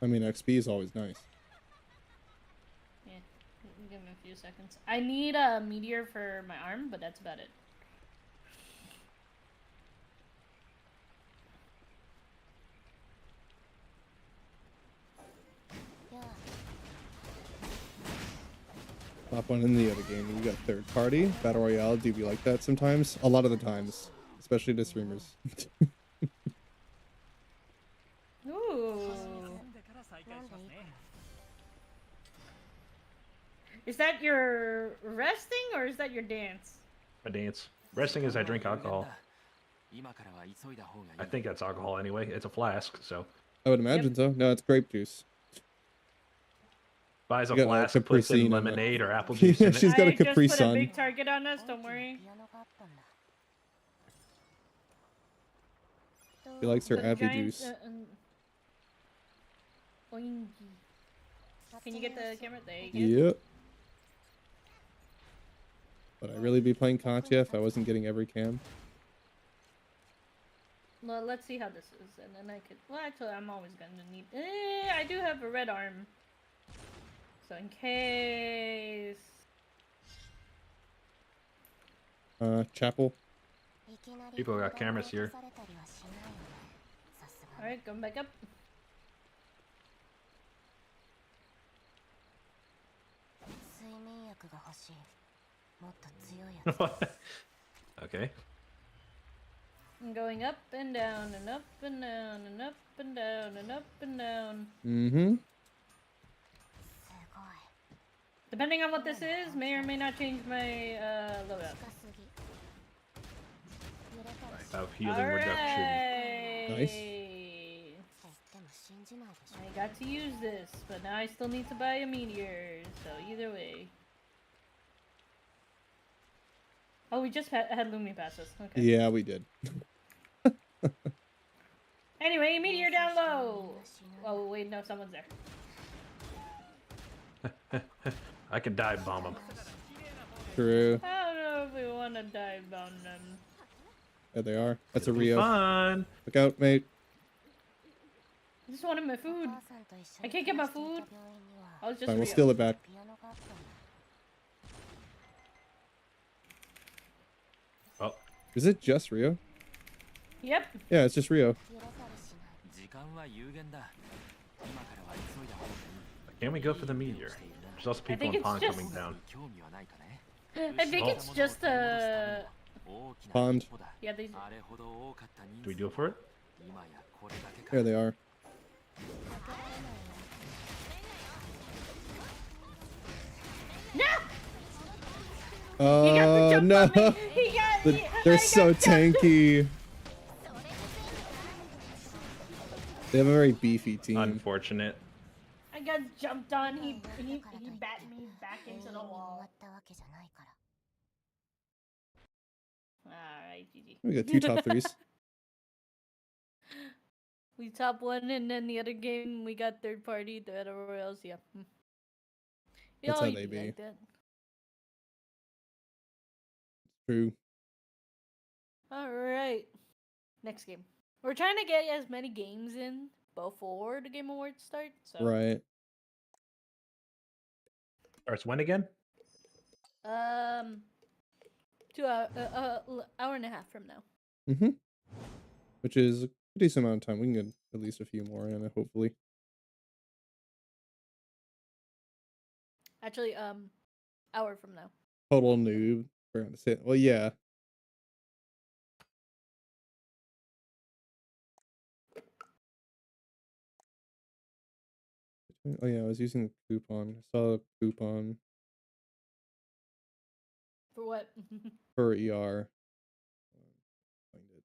I mean, XP is always nice. Yeah. Give me a few seconds. I need a meteor for my arm, but that's about it. Pop one in the other game. You got third party. Battle Royale do be like that sometimes. A lot of the times. Especially to streamers. Ooh. Is that your resting or is that your dance? My dance. Resting is I drink alcohol. 今からは急いだ方がいい I think that's alcohol anyway. It's a flask, so I would imagine so. No, it's grape juice. buys a You got, flask, Capri puts Sun in in it. lemonade or apple juice in it. She's got a I just Capri put Sun. a big target on us, don't worry. She likes her The apple giant, juice. Oingy. Can you get the camera? There you go. Yep. Would I really be playing Katya if I wasn't getting every cam? Well, let's see how this is, and then I could. Well, actually, I'm always gonna need. I do have a red arm, so in case. Chapel. People got cameras here. All right, going back up. Okay. I'm going up and down and up and down and up and down and up and down. Mm-hmm. Depending on what this is, may or may not change my loadout. Of healing reduction. Nice. I got to use this, but now I still need to buy a meteor, so either way. Oh, we just had Lumi pass us. Okay. Yeah, we did. Anyway, meteor down low! Oh, wait, no, someone's there. I can dive bomb them. True. I don't know if we want to dive on them. There they are. That's a It'll be Rio. fun. Look out, mate. I just wanted my food. I can't get my food. I was just Fine, we'll Rio. steal it back. Oh, Is it just Rio? Yep. Yeah, it's just Rio. 時間は有限だ。今からは急いだ方がいい。 can't we go for the meteor? There's also people think in it's pond just- coming down. 興味はないかね。 I think it's just a. 大きな Pond. 一歩だ。 Yeah, they. あれほど多かった人 Do we 数 go for it? 今やこれだけか。 There they are. No! Oh He got the jump no! on me. He got. They're I so got jumped. tanky. They have a very beefy team. Unfortunate. I got jumped on. He batted me back into the wall. Alright, GG. We got 2 top 3s. We top one, and then the other game we got third party. The other else, yeah. It That's how always they be. like that. True. All right, next game. We're trying to get as many games in before the Game Awards start. So Right. Starts when again? 2 hour and a half from now. Mm-hmm. Which is a decent amount of time. We can get at least a few more in it, hopefully. Actually, hour from now. Total noob. Forgot to say. Well, yeah. Oh yeah, I was using the coupon. I saw a coupon For what? for ER. Find it.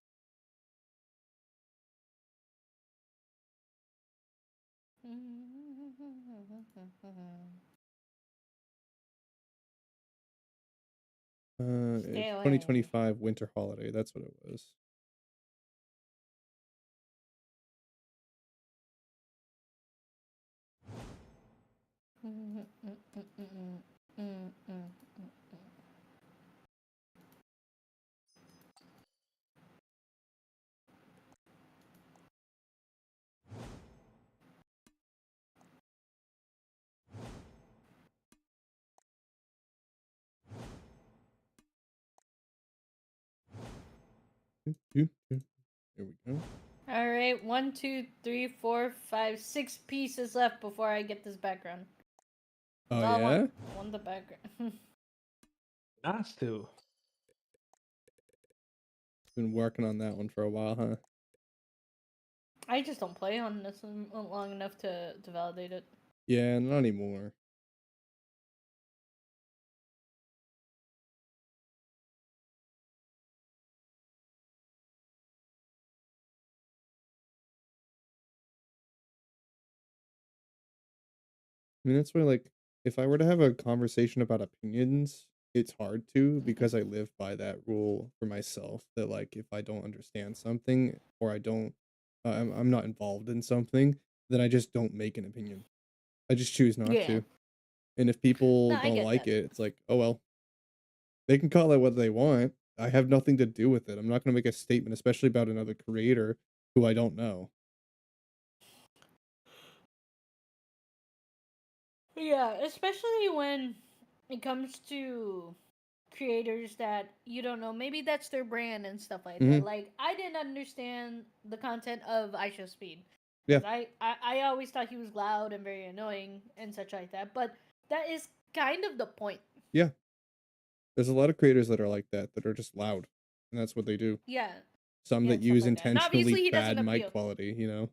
It's Stay away. 2025 winter holiday. That's what it was. Here we go. All right, 1, 2, 3, 4, 5, 6 pieces left before I get this background. Oh That's all yeah. I want the background. Nice to. Been working on that one for a while, huh? I just don't play on this long enough to validate it. Yeah, not anymore. I mean, that's why, like, if I were to have a conversation about opinions, it's hard to because I live by that rule for myself that, like, if I don't understand something or I don't, I'm not involved in something, then I just don't make an opinion. I just choose not Yeah. to. And if people No, I don't get like that. it, it's like, oh well, they can call it what they want. I have nothing to do with it. I'm not going to make a statement, especially about another creator who I don't know. Yeah, especially when it comes to creators that you don't know. Maybe that's their brand and stuff like that. Mhm. Like, I didn't understand the content of Aisha Speed. Yeah. 'Cause I always thought he was loud and very annoying and such like that. But that is kind of the point. Yeah. There's a lot of creators that are like that are just loud, and that's what they do. Yeah. Some Yeah, that and stuff use like that. And obviously intentionally he doesn't bad mic appeal. quality, you know?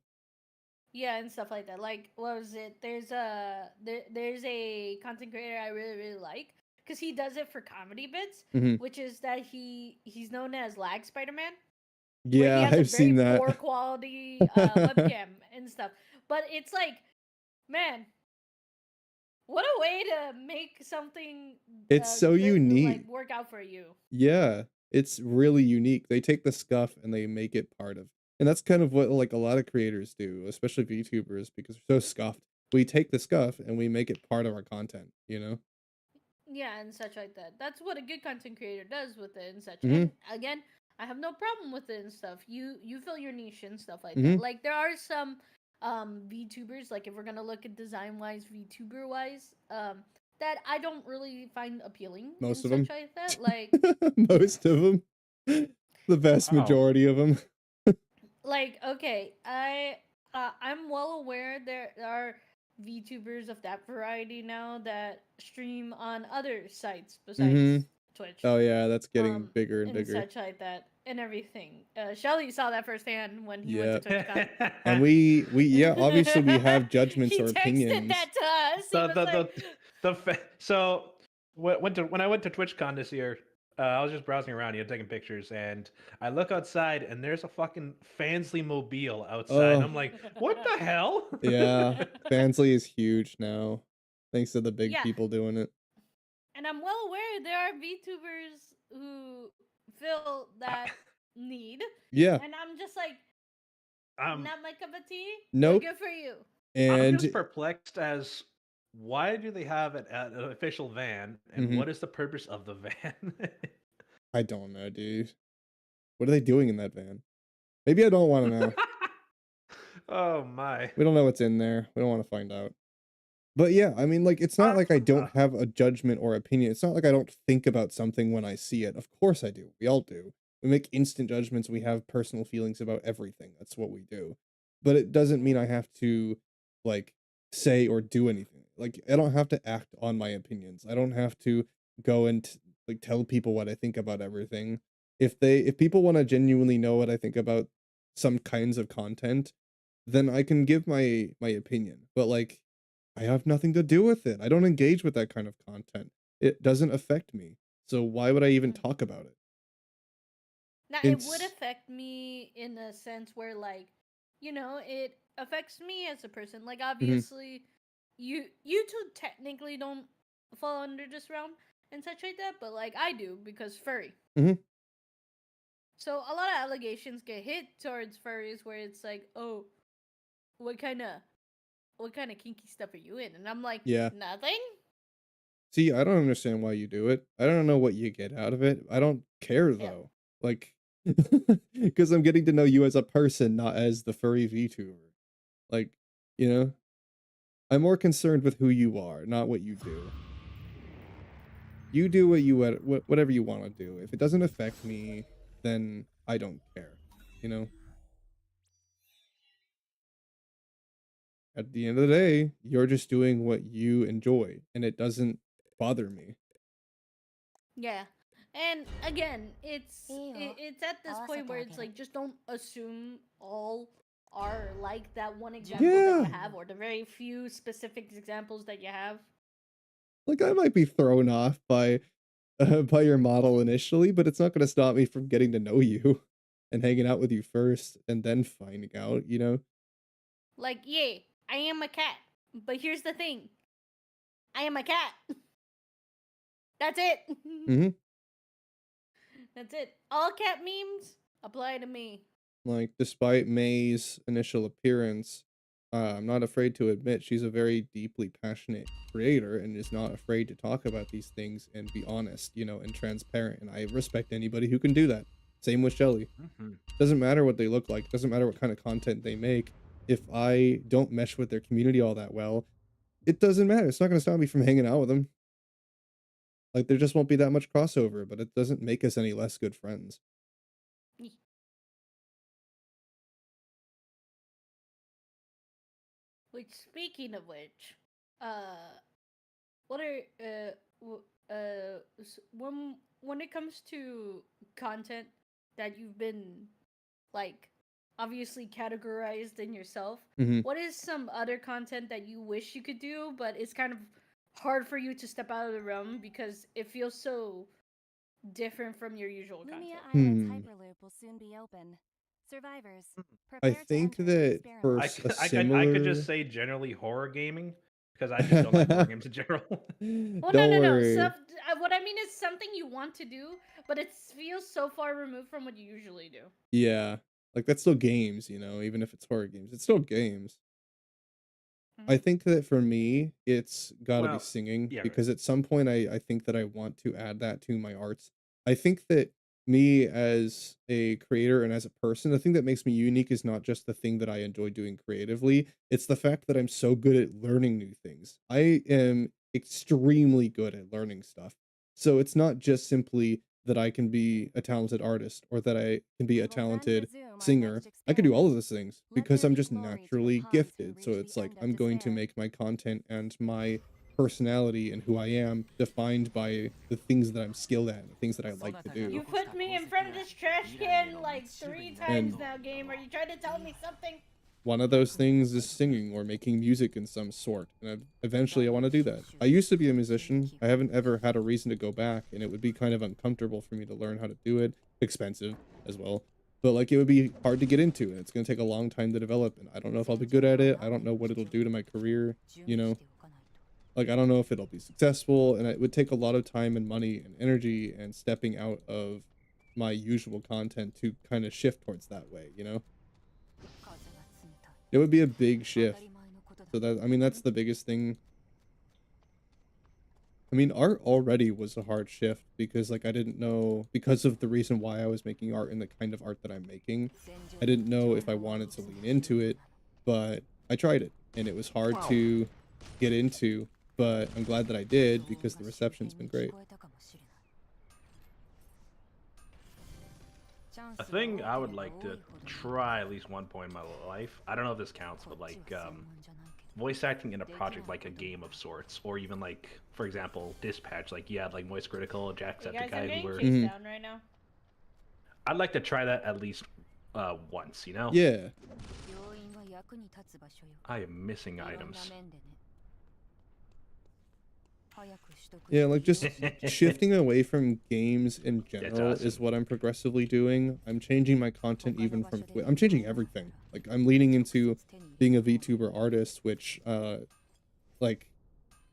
Yeah, and stuff like that. Like, what was it? There's a content creator I really like because he does it for comedy bits, Mhm. which is that he's known as Lag Spider Man, where he Yeah, has a I've seen very that. poor quality webcam and stuff. But it's like, man, what a way to make something It's so like unique. work out for you. Yeah, it's really unique. They take the scuff and they make it part of. And that's kind of what like a lot of creators do, especially VTubers, because we're so scuffed. We take the scuff and we make it part of our content, you know? Yeah, and such like that. That's what a good content creator does with it and such. Mhm. And again, I have no problem with it and stuff. You fill your niche and stuff like Hmm. that. Like there are some VTubers, like if we're gonna look at design wise, VTuber wise, that I don't really find appealing Most and of such them. like that. Like Most of them. The vast Wow. majority of them. okay, I'm well aware there are VTubers of that variety now that stream on other sites Hmm. besides Twitch. Oh yeah, that's getting bigger and And bigger. such like that and everything. Shelly saw that firsthand when he went to Yeah. TwitchCon. And we yeah, obviously we have judgments He or texted opinions. that to us. He the was the like, so when I went to TwitchCon this year, I was just browsing around, taking pictures, and I look outside, and there's a fucking Fansly mobile outside. And Oh, I'm like, what the hell? yeah. Fansly is huge now. Thanks to the big yeah. people doing it. And I'm well aware there are VTubers who feel that need. Yeah. And I'm just like, I'm not my cup of tea. Nope. But good for you. I'm And just perplexed as why do they have an official van, and Mhm. what is the purpose of the van? I don't know, dude. What are they doing in that van? Maybe I don't want to know. Oh my. We don't know what's in there. We don't want to find out. But yeah, I mean, like, it's not like I don't have a judgment or opinion. It's not like I don't think about something when I see it. Of course I do. We all do. We make instant judgments. We have personal feelings about everything. That's what we do. But it doesn't mean I have to, like, say or do anything. Like, I don't have to act on my opinions. I don't have to go and like tell people what I think about everything. If people want to genuinely know what I think about some kinds of content, then I can give my opinion. But like I have nothing to do with it. I don't engage with that kind of content. It doesn't affect me. So why would I even Mm. talk about it? Now, it would It's affect me in a sense where, like, it affects me as a person. Like, obviously, you two technically don't fall under this realm and such like that, but like I do because furry. Mhm. So a lot of allegations get hit towards furries where it's like, oh, what kind of kinky stuff are you in? And I'm like, Yeah. nothing. See, I don't understand why you do it. I don't know what you get out of it. I don't care Yep. though. Like because I'm getting to know you as a person, not as the furry VTuber. Like, you know, I'm more concerned with who you are, not what you do. You do whatever you want to do. If it doesn't affect me, then I don't care. You know? At the end of the day, you're just doing what you enjoy, and it doesn't bother me. Yeah. And again, it's Ew. it's at this I'll point where also it's get it. like just don't assume all are like that one example that Yeah. you have or the very few specific examples that you have. Like I might be thrown off by your model initially, but it's not going to stop me from getting to know you and hanging out with you first and then finding out, you know? Like, yeah, I am a cat. But here's the thing. I am a cat. That's it. Mhm. That's it. All cat memes apply to me. Like despite May's initial appearance, I'm not afraid to admit she's a very deeply passionate creator and is not afraid to talk about these things and be honest, you know, and transparent. And I respect anybody who can do that. Same with Shelly. Mhm. Doesn't matter what they look like, doesn't matter what kind of content they make. If I don't mesh with their community all that well, it doesn't matter. It's not going to stop me from hanging out with them. Like there just won't be that much crossover, but it doesn't make us any less good friends. Which, speaking of which, uh, what are when it comes to content that you've been like obviously categorized in yourself, Hmm. what is some other content that you wish you could do, but it's kind of hard for you to step out of the realm because it feels so different from your usual Lumia content? Island's Hmm. Hyperloop will soon be open. Survivors, I prepare to think enter the that for I, experiment. c- a I could just similar say generally horror gaming because I just don't like horror games in general. Well, no, don't no, no. worry. What I mean is something you want to do, but it feels so far removed from what you usually do. Yeah. Like that's still games, you know, even if it's horror games. It's still games. I Mhm. think that for me, it's gotta be Well, singing yeah, right. because at some point I think that I want to add that to my arts. I think that me as a creator and as a person, the thing that makes me unique is not just the thing that I enjoy doing creatively, it's the fact that I'm so good at learning new things. I am extremely good at learning stuff. So it's not just simply that I can be a talented artist or that I can be We a will then talented resume our singer. next I can do all of experiment. those things Let because there I'm be just glory to the naturally pines who gifted. So reach it's the like end of I'm going to despair. make my content and my personality and who I am defined by the things that I'm skilled at and the things that I like to do. You put me in front of this trash can like 3 times And now, game. Are you trying to tell me something? one of those things is singing or making music in some sort. And eventually I want to do that. I used to be a musician. I haven't ever had a reason to go back, and it would be kind of uncomfortable for me to learn how to do it. Expensive as well. But like it would be hard to get into, and it's going to take a long time to develop. And I don't know if I'll be good at it. I don't know what it'll do to my career, you know? Like I don't know if it'll be successful, and it would take a lot of time and money and energy and stepping out of my usual content to kind of shift towards that way, you know? It would be a big shift. So that, I mean, that's the biggest thing. I mean, art already was a hard shift because like I didn't know, because of the reason why I was making art and the kind of art that I'm making, I didn't know if I wanted to lean into it, but I tried it and it was hard to get into, but I'm glad that I did because the reception's been great. A thing I would like to try at least one point in my life. I don't know if this counts, but like voice acting in a project like a game of sorts, or even like, for example, Dispatch. Like you had like Moist Critical, Hey guys, I'm Jacksepticeye, getting who were. chased down right now. I'd like to try that at least once. You know. Yeah. I am missing items. Yeah, like just shifting away from games in general is awesome. what I'm progressively doing. I'm changing my content even from Twitch. I'm changing everything. Like I'm leaning into being a VTuber artist, which like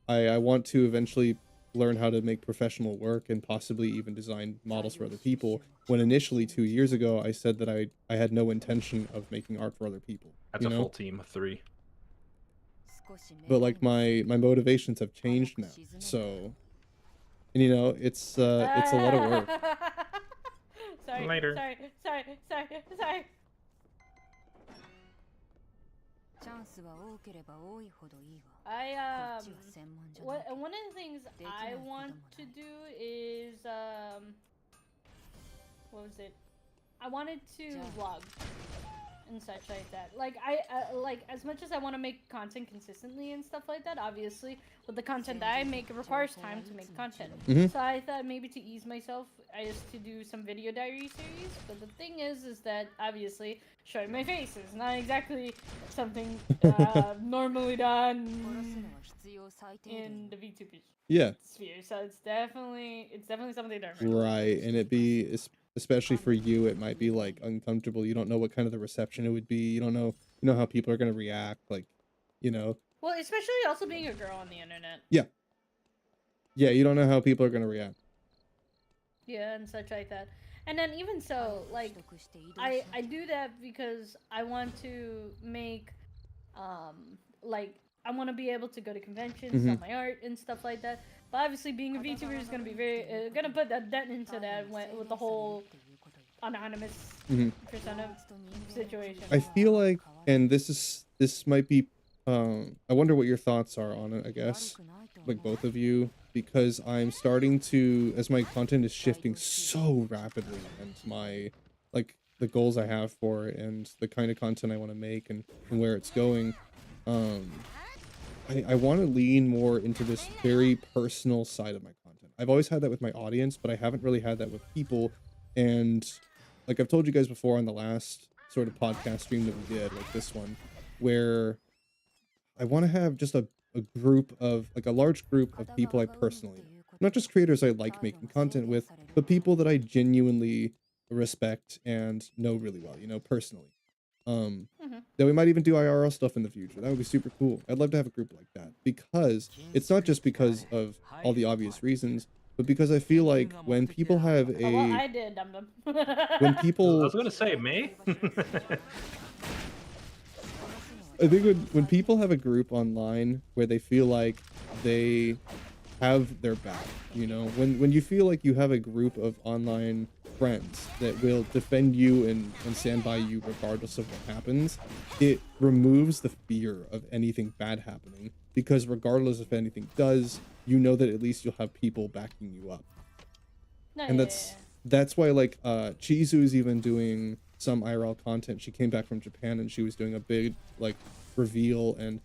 I want to eventually learn how to make professional work and possibly even design models for other people. When initially 2 years ago I said that I had no intention of making art for other people. That's You a know? full team of 3. But like my motivations have changed now. So, and you know, it's a lot of work. Sorry, Later. sorry. One of the things I want to do is what was it? I wanted to vlog and such like that. Like I like, as much as I want to make content consistently and stuff like that, obviously with the content that I make, it requires time to make content. So I thought maybe to ease myself, I used to do some video diary series. But the thing is that obviously showing my face is not exactly something normally done in the VTuber Yeah. sphere. So it's definitely something different. Right, and it be especially for you, it might be like uncomfortable. You don't know what kind of the reception it would be. You don't know, you know how people are gonna react. Like, you know. Well, especially also being a girl on the internet. Yeah. Yeah, you don't know how people are gonna react. Yeah, and such like that. And then even so, like I do that because I want to make like I want to be able to go to conventions, sell my art and stuff like that. But obviously, being a VTuber is gonna be very gonna put that dent into that with the whole anonymous persona situation. I feel like, and this might be, I wonder what your thoughts are on it. I guess, like both of you, because I'm starting to, as my content is shifting so rapidly, and my like the goals I have for it and the kind of content I want to make and where it's going. I want to lean more into this very personal side of my content. I've always had that with my audience, but I haven't really had that with people. And like I've told you guys before on the last sort of podcast stream that we did, like this one, where I want to have just a group of, like a large group of people I personally know. Not just creators I like making content with, but people that I genuinely respect and know really well, you know, personally. That we might even do IRL stuff in the future. That would be super cool. I'd love to have a group like that, because it's not just because of all the obvious reasons, but because I feel like when people have Oh, well, I did, dum dum. when I people, was gonna say me. I think when people have a group online where they feel like they have their back, you know, when you feel like you have a group of online friends that will defend you and stand by you regardless of what happens, it removes the fear of anything bad happening, because regardless if anything does, you know that at least you'll have people backing you up. No, And yeah, that's why, like, Chizu is even doing some IRL content. She came back from Japan and she was doing a big, like, reveal, and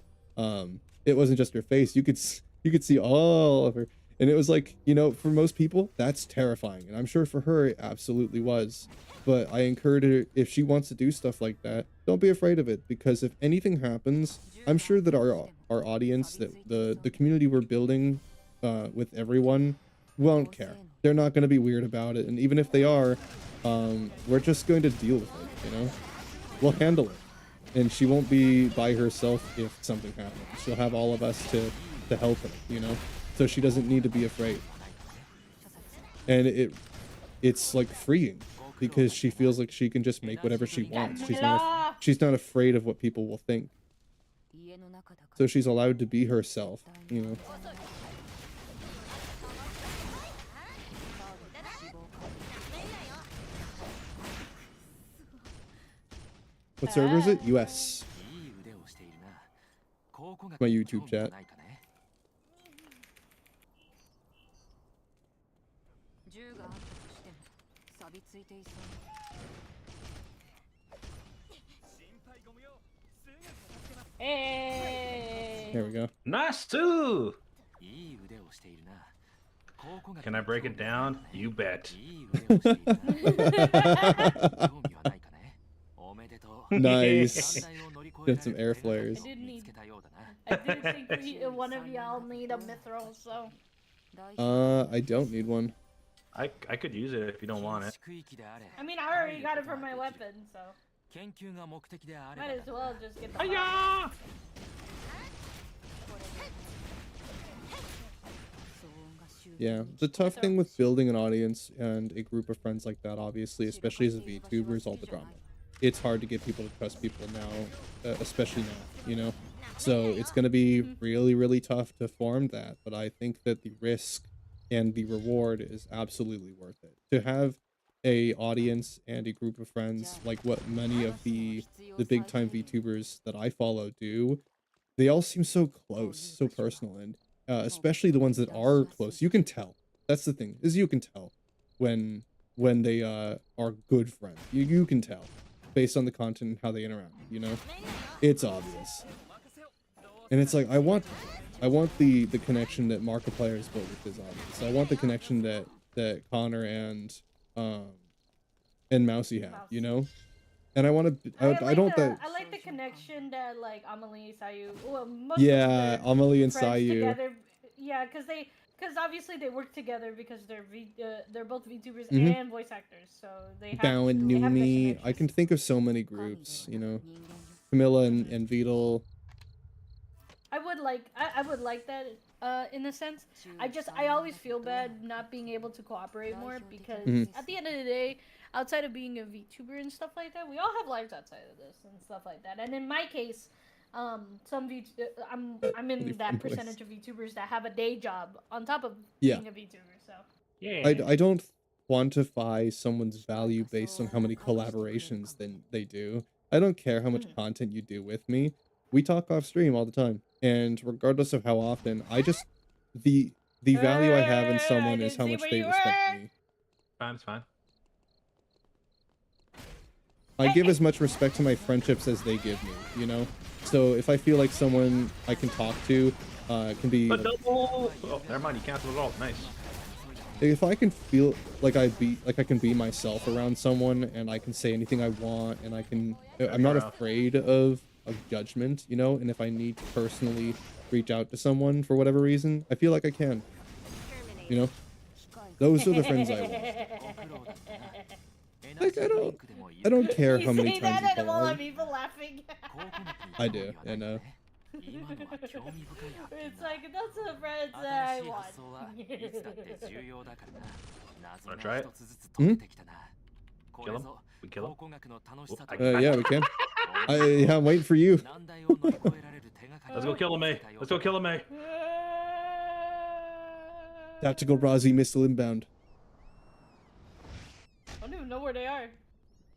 it wasn't just her face. You could see all of her, and it was like, you know, for most people that's terrifying, and I'm sure for her it absolutely was. But I encourage her, if she wants to do stuff like that, don't be afraid of it, because if anything happens, I'm sure that our audience, that the community we're building with everyone, won't care. They're not going to be weird about it, and even if they are, we're just going to deal with it, you know? We'll handle it. And she won't be by herself if something happens. She'll have all of us to help her, you know? So she doesn't need to be afraid. And it's like freeing, because she feels like she can just make whatever she wants. She's not afraid of what people will think. So she's allowed to be herself, you know? What server is it? US. My YouTube chat. Hey. There we go. Nasu! Can I break it down? You bet. Nice. Get some air flares. I didn't think one of y'all need a mithril, so. I don't need one. I could use it if you don't want it. I mean, I already got it for my weapon, so. Might as well just get the Hiya! Yeah, the tough thing with building an audience and a group of friends like that, obviously, especially as a VTuber, is all the drama. It's hard to get people to trust people now, especially now, you know? So it's going to be really, really tough to form that, but I think that the risk and the reward is absolutely worth it. To have a audience and a group of friends like what many of the big time VTubers that I follow do, they all seem so close, so personal, and especially the ones that are close. You can tell. That's the thing, is you can tell when they are good friends. You can tell based on the content and how they interact, you know? It's obvious. And it's like, I want the connection that Markiplier has built with his audience. I want the connection that Connor and Mousy have, you know? And I want to. I don't. I like the connection that like Amelie, Sayu. Well, most yeah, of their Amelie and friends Sayu. Together, yeah, because obviously they work together because they're both VTubers and voice actors, so they have. Bao and they have this Numi. connection. I can think of so many groups, you know. Camilla and Vidal. I would like that in a sense. I always feel bad not being able to cooperate more, because at the end of the day, outside of being a VTuber and stuff like that, we all have lives outside of this and stuff like that. And in my case, I'm in that percentage of VTubers that have a day job on top of being a VTuber. So yeah, I don't quantify someone's value based on how many collaborations they do. I don't care how much content you do with me. We talk off stream all the time, and regardless of how often, I just the value I have in someone is how much they respect me. fine, it's fine. I give as much respect to my friendships as they give me, you know? So if I feel like someone I can talk to can be... Oh, never mind, you canceled it all. Nice. If I can feel like I can be myself around someone, and I can say anything I want, and I'm not afraid of judgment, you know? And if I need to personally reach out to someone for whatever reason, I feel like I can. You know? Those are the friends I want. Like, I don't care how many times you and all call. people laughing. I do, I know. It's like, that's the friends that I want. Wanna try it? Kill him? We kill him? Yeah, we can. Yeah, I'm waiting for you. Let's go kill him, May. Let's go kill him, May. Tactical Razi missile inbound. Oh even know where they are.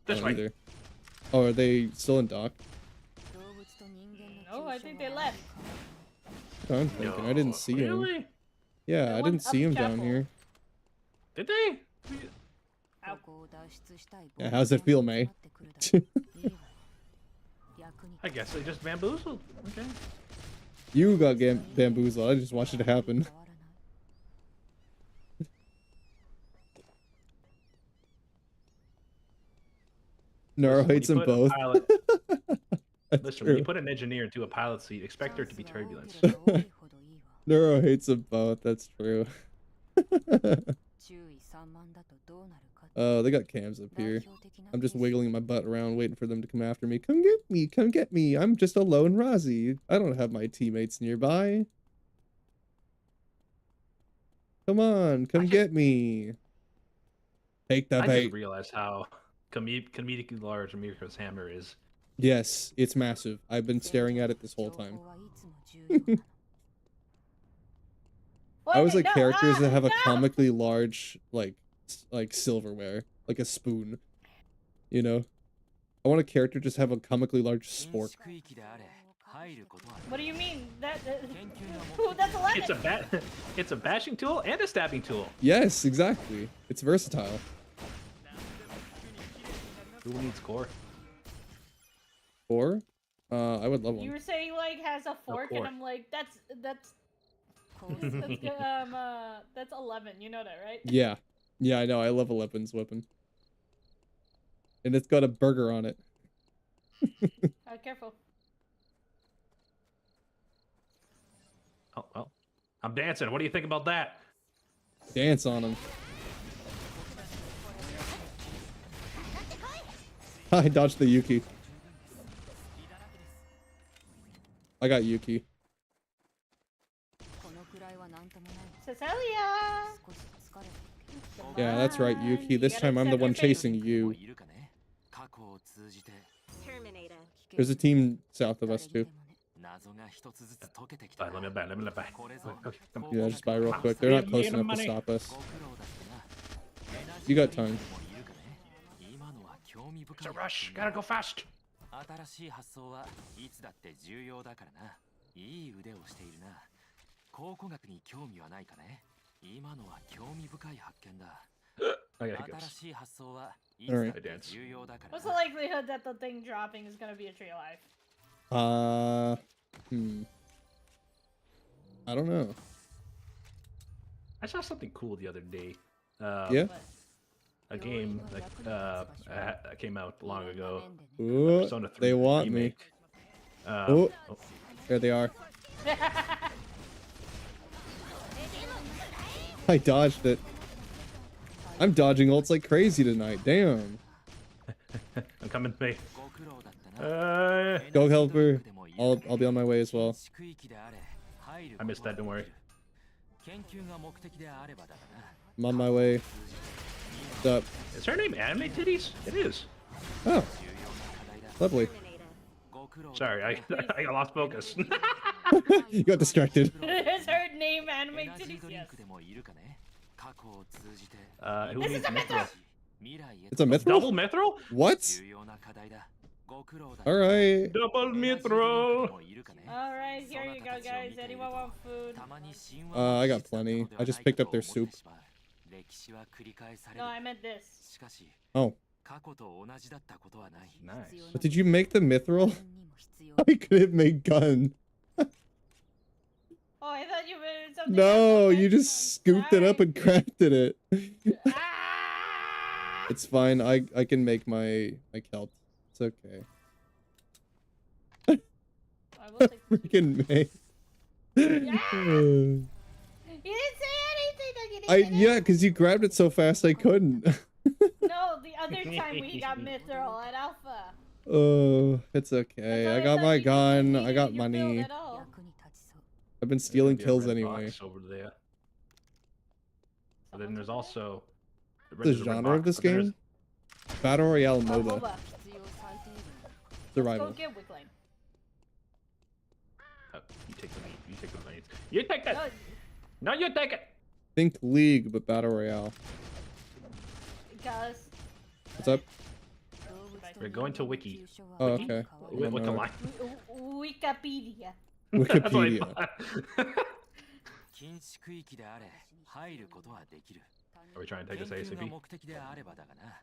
This way. Either. Oh, are they still in dock? No, I think they left. I'm thinking. I didn't see him. Really? Yeah, They I went didn't see up him down chapel. here. Did they? Ow. Yeah, how's it feel, May? I guess they just bamboozled. Okay. You got bamboozled. I just watched it happen. Naro Listen, when hates you them put a both. pilot- That's Listen, when you true. put an engineer into a pilot seat, expect there to be turbulence. Naro hates them both. That's true. Oh, they got cams up here. I'm just wiggling my butt around, waiting for them to come after me. Come get me, come get me. I'm just a lone Razi. I don't have my teammates nearby. Come on, come get me. Take the I bait. just realized how comedically large Mirko's hammer is. Yes, it's massive. I've been staring at it this whole time. I always Wait, like no, characters that have a no! comically large, like silverware, like a spoon. You know? I want a character just have a comically large spork. What do you mean? Ooh, that's 11. It's a bashing tool and a stabbing tool. Yes, exactly. It's versatile. Who needs core? Or, I would love You one. were saying like has a fork, and core. I'm like, that's 11. You know that, right? Yeah. Yeah, I know. I love 11's weapon. And it's got a burger on it. Careful. Oh well, I'm dancing. What do you think about that? Dance on him. I dodged the Yuki. I got Yuki. Cecilia! Yeah, that's right, Yuki. You This gotta time I'm the accept one your fate. chasing you. There's a team south of us too. Let me back. Let me back. Yeah, just buy real quick. They're not close enough to stop us. You got time. It's a rush. Gotta go fast. 新しい発想はいつだって重要だからな。いい腕をしているな。考古学に興味はないかね。今のは興味深い発見だ。 I gotta go. 新しい発想はいつだって重要だから What's the な。 likelihood that the thing dropping is gonna be a tree alive? I don't know. I saw something cool the other day. Yeah? What? A game that came out long ago. Ooh, Persona 3 they want me. remake. Oh, there they are. I dodged it. I'm dodging ults like crazy tonight. Damn. I'm coming, May. ご苦労だったな。 Go helper. I'll be on my way as well. 区域であれ入る I missed that. Don't worry. 研究が目的であればだがな。 I'm on my way. What's up? Is her name Anime Titties? It is. Oh, lovely. ご苦労 Sorry, I lost focus. You got distracted. Is her name anime エナジ titties? ードリン Yes. クでもいるかね。過去を通じて Who This needs is a Mithril? mythril! 未来へ It's a mithril? Double Mithril? What? 重要な課題だ。ご苦労だ。 Alright. Double エナジードリンク Mithril. でもいるかね。 Alright, here you go, guys. Anyone want food? たまに神話 I は got 事実だ plenty. ったのでは I just ない picked か up their と思って soup. しまう。歴史は繰り返され No, る。 I meant this. しかし Oh, 過去と同じだったことはない。 Nice. but did you make the mithril? I couldn't make gun. Oh, I thought you meant something No, else. you just scooped it up and crafted it. Ah! It's fine. I can make my kelp. It's okay. I will take the soup. Freaking make. You didn't say anything that you didn't. Yeah, because you grabbed it so fast I couldn't. No, the other time we got mithril at Alpha. Oh, it's That's okay. why I got thought my you didn't gun. need I it got in your build money. at all. I've been There's stealing gonna be a kills red anyway. box over there. But then there's also The there's a red genre of box, this but then game? Battle Royale Oh, MOBA. MOBA. Let's Survival. go get Wicklane. Oh, you take the meat. You take the meat. You take No, that. No, you take it. Think League, but Battle Royale. because What's up? We're going to Wiki. Oh, Wiki? okay. With the line. Wikipedia. That's what I Wikipedia. thought. 禁止区域であれ入ることはできる Are we trying to take this 研究が ASAP? 目的であればだがな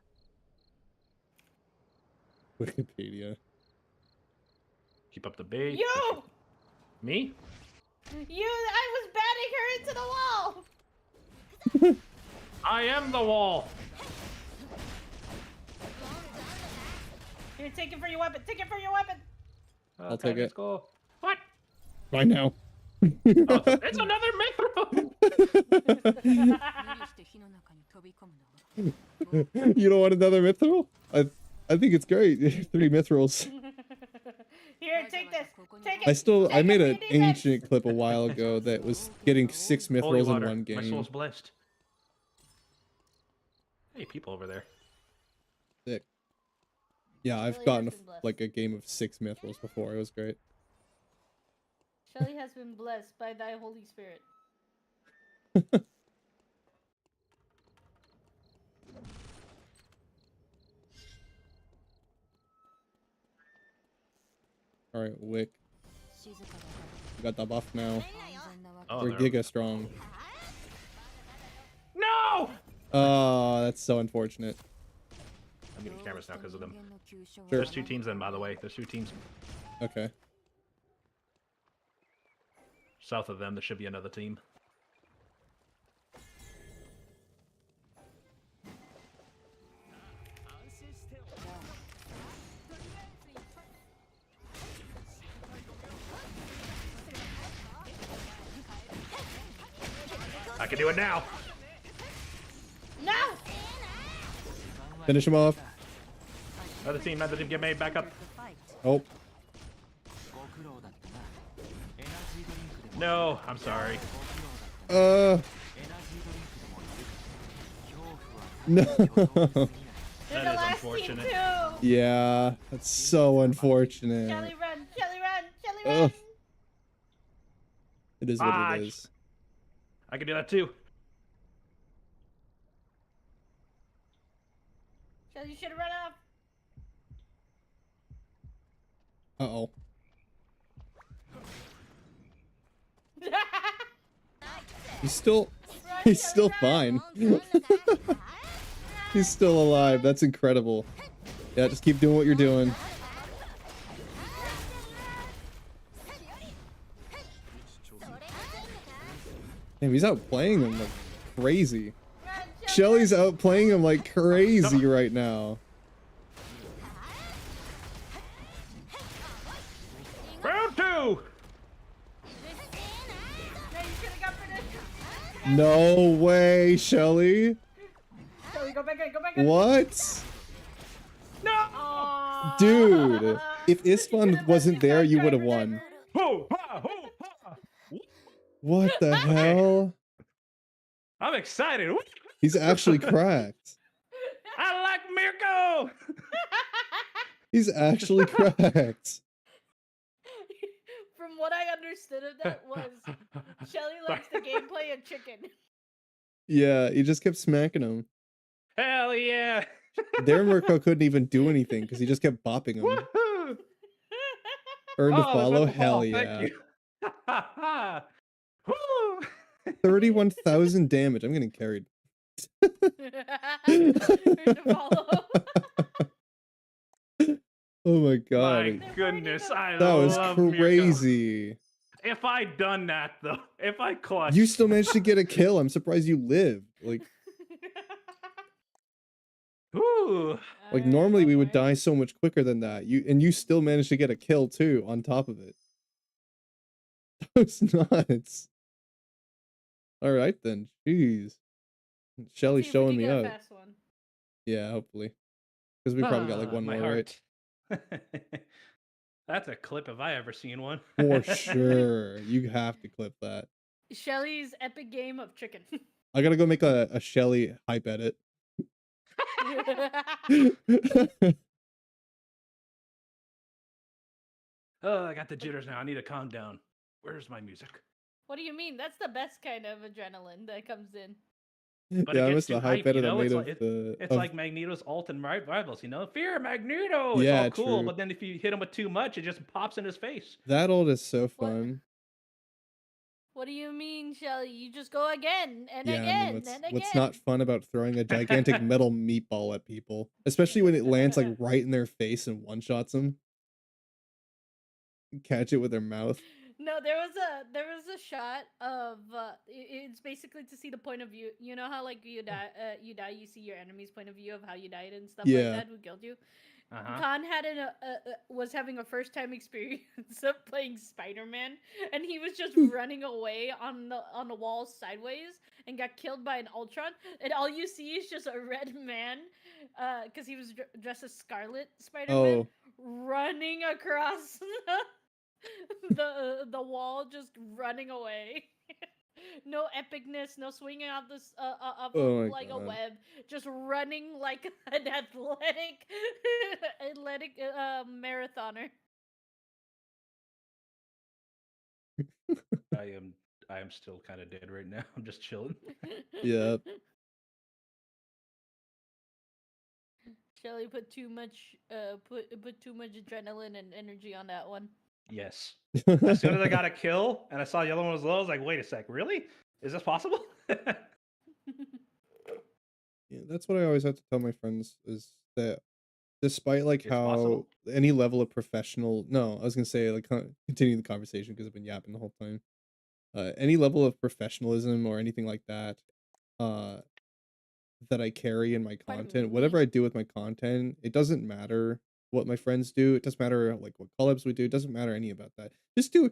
Wikipedia. Keep up the bait. You! Me? I was batting her into the wall! I am the wall. Here, take it for your weapon. Take it for your weapon. I'll take Let's it. go. What? Right now. Oh, it's another Mithril. You don't want another mithril? I think it's great. 3 mithrils. Here, take this. Take it. I Take made it for an your defense. ancient clip a while ago that was getting 6 Holy mithrils in water. one My game. soul's blessed. Hey, people over there. Sick. Yeah, I've Really gotten has been blessed. like a game of 6 mithrils before. It was great. Shelly has been blessed by thy Holy Spirit. All right, Wick. You got the buff now. Oh, We're they're- giga strong. No! Oh, that's so unfortunate. I'm getting cameras now because of them. Sure. There's 2 teams in, by the way. There's 2 teams Okay. south of them. There should be another team. I can do it now. No! Finish him off. Another team, get made back up. Oh, ご苦労だったなエナジードリンクでも No, I'm sorry. uh, エナジードリンクでもいる恐怖は no. They're That the is last team unfortunate. too! Yeah, that's so unfortunate. Shelly run! Shelly run! Shelly run! Ugh. It is what Ah, it is. I can do that too. Shelly, you should have run off! Uh-oh. He's still fine. He's still alive. That's incredible. Yeah, just keep doing what you're doing. Damn, he's outplaying them like crazy. Shelly's outplaying him like crazy right now. Round 2! No, you should have gone for this! No way, Shelly. Shelly, go back in, go back in! What? No! Aww. Dude, if You Ispan could've wasn't let there, this you guy would have drive won. forever. Ho, ha, ho, ha. What the hell? I'm excited. Woo! He's actually cracked. I like Mirko! He's actually cracked. From what I understood of that was Shelly likes the gameplay of chicken. Yeah, he just kept smacking him. Hell yeah! Darren Mirko couldn't even do anything because he just kept bopping him. Woohoo! Earned a there's follow? one to Hell fall, yeah. Thank you. Woo! 31,000 damage. I'm getting carried. Here's a follow. Oh my My god. goodness, I That was love Mirko. crazy. If I'd done that though, if I clutched, You still managed to get a kill. I'm surprised you lived. Ooh, Like normally we would die so much quicker than that. You still managed to get a kill too on top of it. That was nuts. All right then. Jeez. Shelly's showing me up. Yeah, hopefully. Because we probably got like one my more, right? heart. That's a clip if I ever seen one. For sure. You have to clip that. Shelly's epic game of chicken. I gotta go make a Shelly hype edit. Oh, I got the jitters now. I need to calm down. Where's my music? What do you mean? That's the best kind of adrenaline that comes in. but Yeah, it I gets missed the too hype hype. edit I made It's of like Magneto's ult and rivals. Fear Magneto. It's all yeah, cool, true. but then if you hit him with too much, it just pops in his face. That ult is so What? fun. What do you mean, Shelly? You just go again and Yeah, I mean, again and what's not again. fun about throwing a gigantic metal meatball at people, especially when it lands like right in their face and one shots them, catch it with their mouth. No, there was a shot of it's basically to see the point of view. You know how like you see your enemy's point of view of how you died and stuff like Yeah. that, who killed you. Uh-huh. Khan had was having a first time experience of playing Spider-Man, and he was just running away on the wall sideways and got killed by an Ultron. And all you see is just a red man, because he was dressed as Scarlet Spider-Man, Oh, running across the wall, just running away. No epicness, no swinging off this off of oh my like a god. web, just running like an athletic athletic marathoner. I am still kind of dead right now. I'm just chilling. Yeah. Shelly put too much put too much adrenaline and energy on that one. Yes. As soon as I got a kill and I saw the other one was low, I was like, wait a sec, really? Is this possible? Yeah, that's what I always have to tell my friends is that despite like It's how possible. any level of professional, no, I was gonna say like continue the conversation because I've been yapping the whole time. Any level of professionalism or anything like that, uh, that I carry in my content, Pardon whatever me. I do with my content, it doesn't matter what my friends do. It doesn't matter like what collabs we do. It doesn't matter any about that. Just do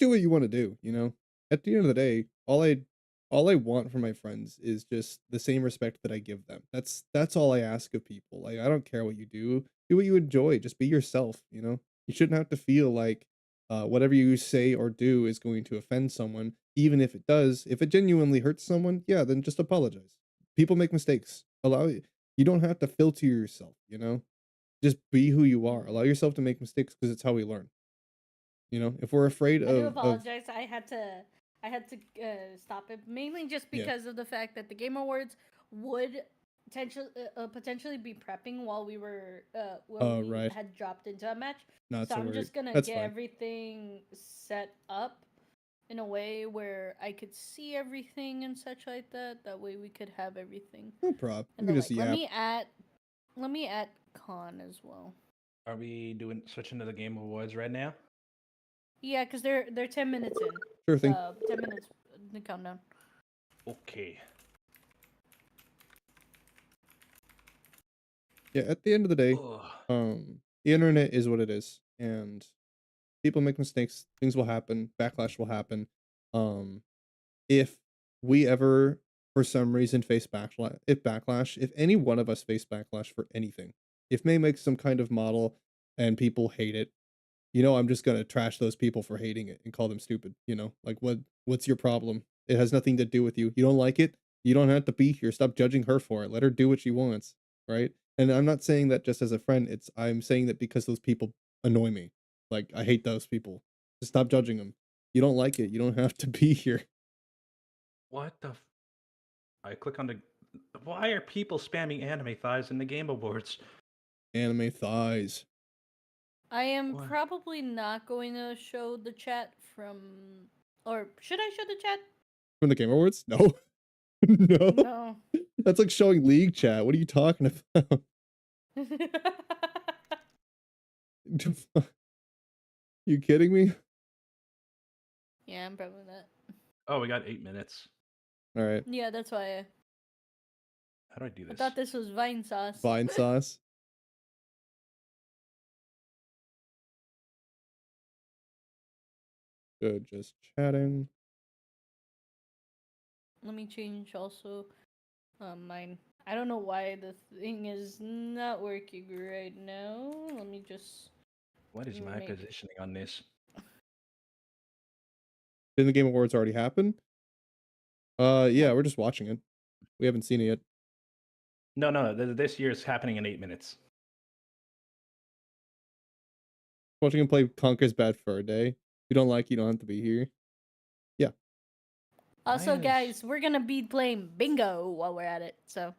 what you want to do, you know? At the end of the day, all I want from my friends is just the same respect that I give them. That's all I ask of people. Like I don't care what you do. Do what you enjoy. Just be yourself, you know? You shouldn't have to feel like whatever you say or do is going to offend someone, even if it does. If it genuinely hurts someone, yeah, then just apologize. People make mistakes. You don't have to filter yourself, you know? Just be who you are. Allow Mhm. yourself to make mistakes because it's how we learn. You know, if we're afraid I do of apologize. I had to stop it mainly just yeah. because of the fact that the Game Awards would potentially be prepping while Oh, we right. had dropped into a match. Not So so I'm worried. just gonna That's get fine. everything set up in a way where I could see everything and such like that. That way we could have everything No problem. We and can the just like. yap. Let me add Con as well. Are we switching to the Game Awards right now? Yeah, because they're 10 minutes in. Sure thing. 10 minutes the countdown. Okay. Yeah, at the end of the day, Ugh. the internet is what it is, and people make mistakes. Things will happen. Backlash will happen. Um, if we ever, for some reason, face backlash, if any one of us face backlash for anything, if May makes some kind of model and people hate it, you know, I'm just gonna trash those people for hating it and call them stupid. You know, like what's your problem? It has nothing to do with you. You don't like it. You don't have to be here. Stop judging her for it. Let her do what she wants, right? And I'm not saying that just as a friend. I'm saying that because those people annoy me. Like I hate those people. Just stop judging them. You don't like it. You don't have to be here. What the? I click on the. Why are people spamming anime thighs in the Game Awards? Anime thighs. I am What? probably not going to show the chat from, or should I show the chat? From the Game Awards? No. No. No. That's like showing League chat. What are you talking about? You kidding me? Yeah, I'm probably not. Oh, we got 8 minutes. All right. Yeah, that's why How do I do I this? thought this was Vine sauce. Vine sauce. Good. Just chatting. Let me change also mine. I don't know why the thing is not working right now. Let me just. What is my make- positioning on this? Didn't the Game Awards already happen? Yeah, No. we're just watching it. We haven't seen it yet. No. This year is happening in 8 minutes. Watching him play Conker's Bad Fur Day. If you don't like, you don't have to be here. Yeah. Also, Nice. guys, we're gonna be playing bingo while we're at it. So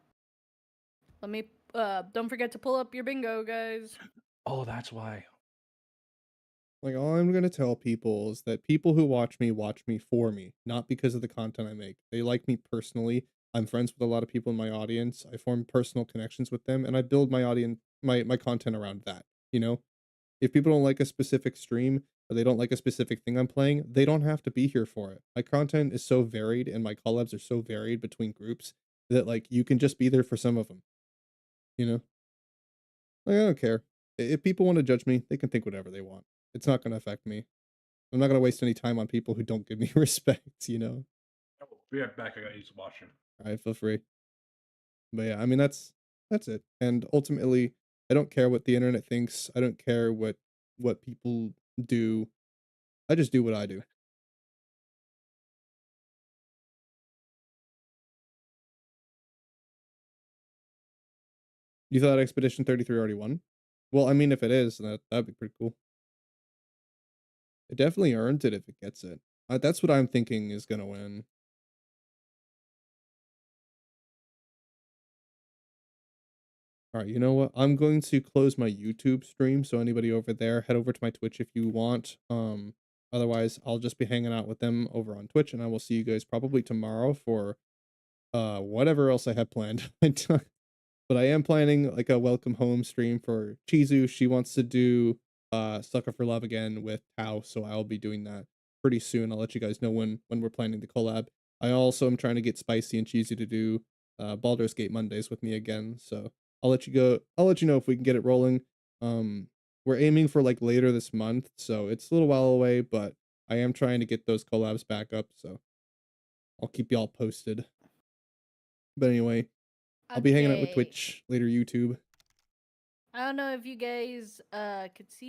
let me don't forget to pull up your bingo, guys. Oh, that's why. Like, all I'm gonna tell people is that people who watch me for me, not because of the content I make. They like me personally. I'm friends with a lot of people in my audience. I form personal connections with them, and I build my audience, my content around that. You know, if people don't like a specific stream or they don't like a specific thing I'm playing, they don't have to be here for it. My content is so varied, and my collabs are so varied between groups that like you can just be there for some of them. You know, like, I don't care if people want to judge me. They can think whatever they want. It's not gonna affect me. I'm not gonna waste any time on people who don't give me respect, you know? Oh, be right back. I gotta use the washroom. Alright, feel free. But yeah, I mean, that's it. And ultimately, I don't care what the internet thinks. I don't care what people do. I just do what I do. You thought Expedition 33 already won? Well, I mean, if it is, that'd be pretty cool. It definitely earned it if it gets it. That's what I'm thinking is gonna win. All right, you know what? I'm going to close my YouTube stream, so anybody over there, head over to my Twitch if you want. Otherwise, I'll just be hanging out with them over on Twitch, and I will see you guys probably tomorrow for whatever else I have planned. But I am planning like a welcome home stream for Chizu. She wants to do Sucker for Love again with Tao, so I'll be doing that pretty soon. I'll let you guys know when we're planning the collab. I also am trying to get Spicy and Chizu to do Baldur's Gate Mondays with me again. So I'll let you know if we can get it rolling. We're aiming for like later this month, so it's a little while away, but I am trying to get those collabs back up, so I'll keep y'all posted. But anyway, I'll be hanging out with Okay. Twitch, later YouTube. I don't know if you guys could see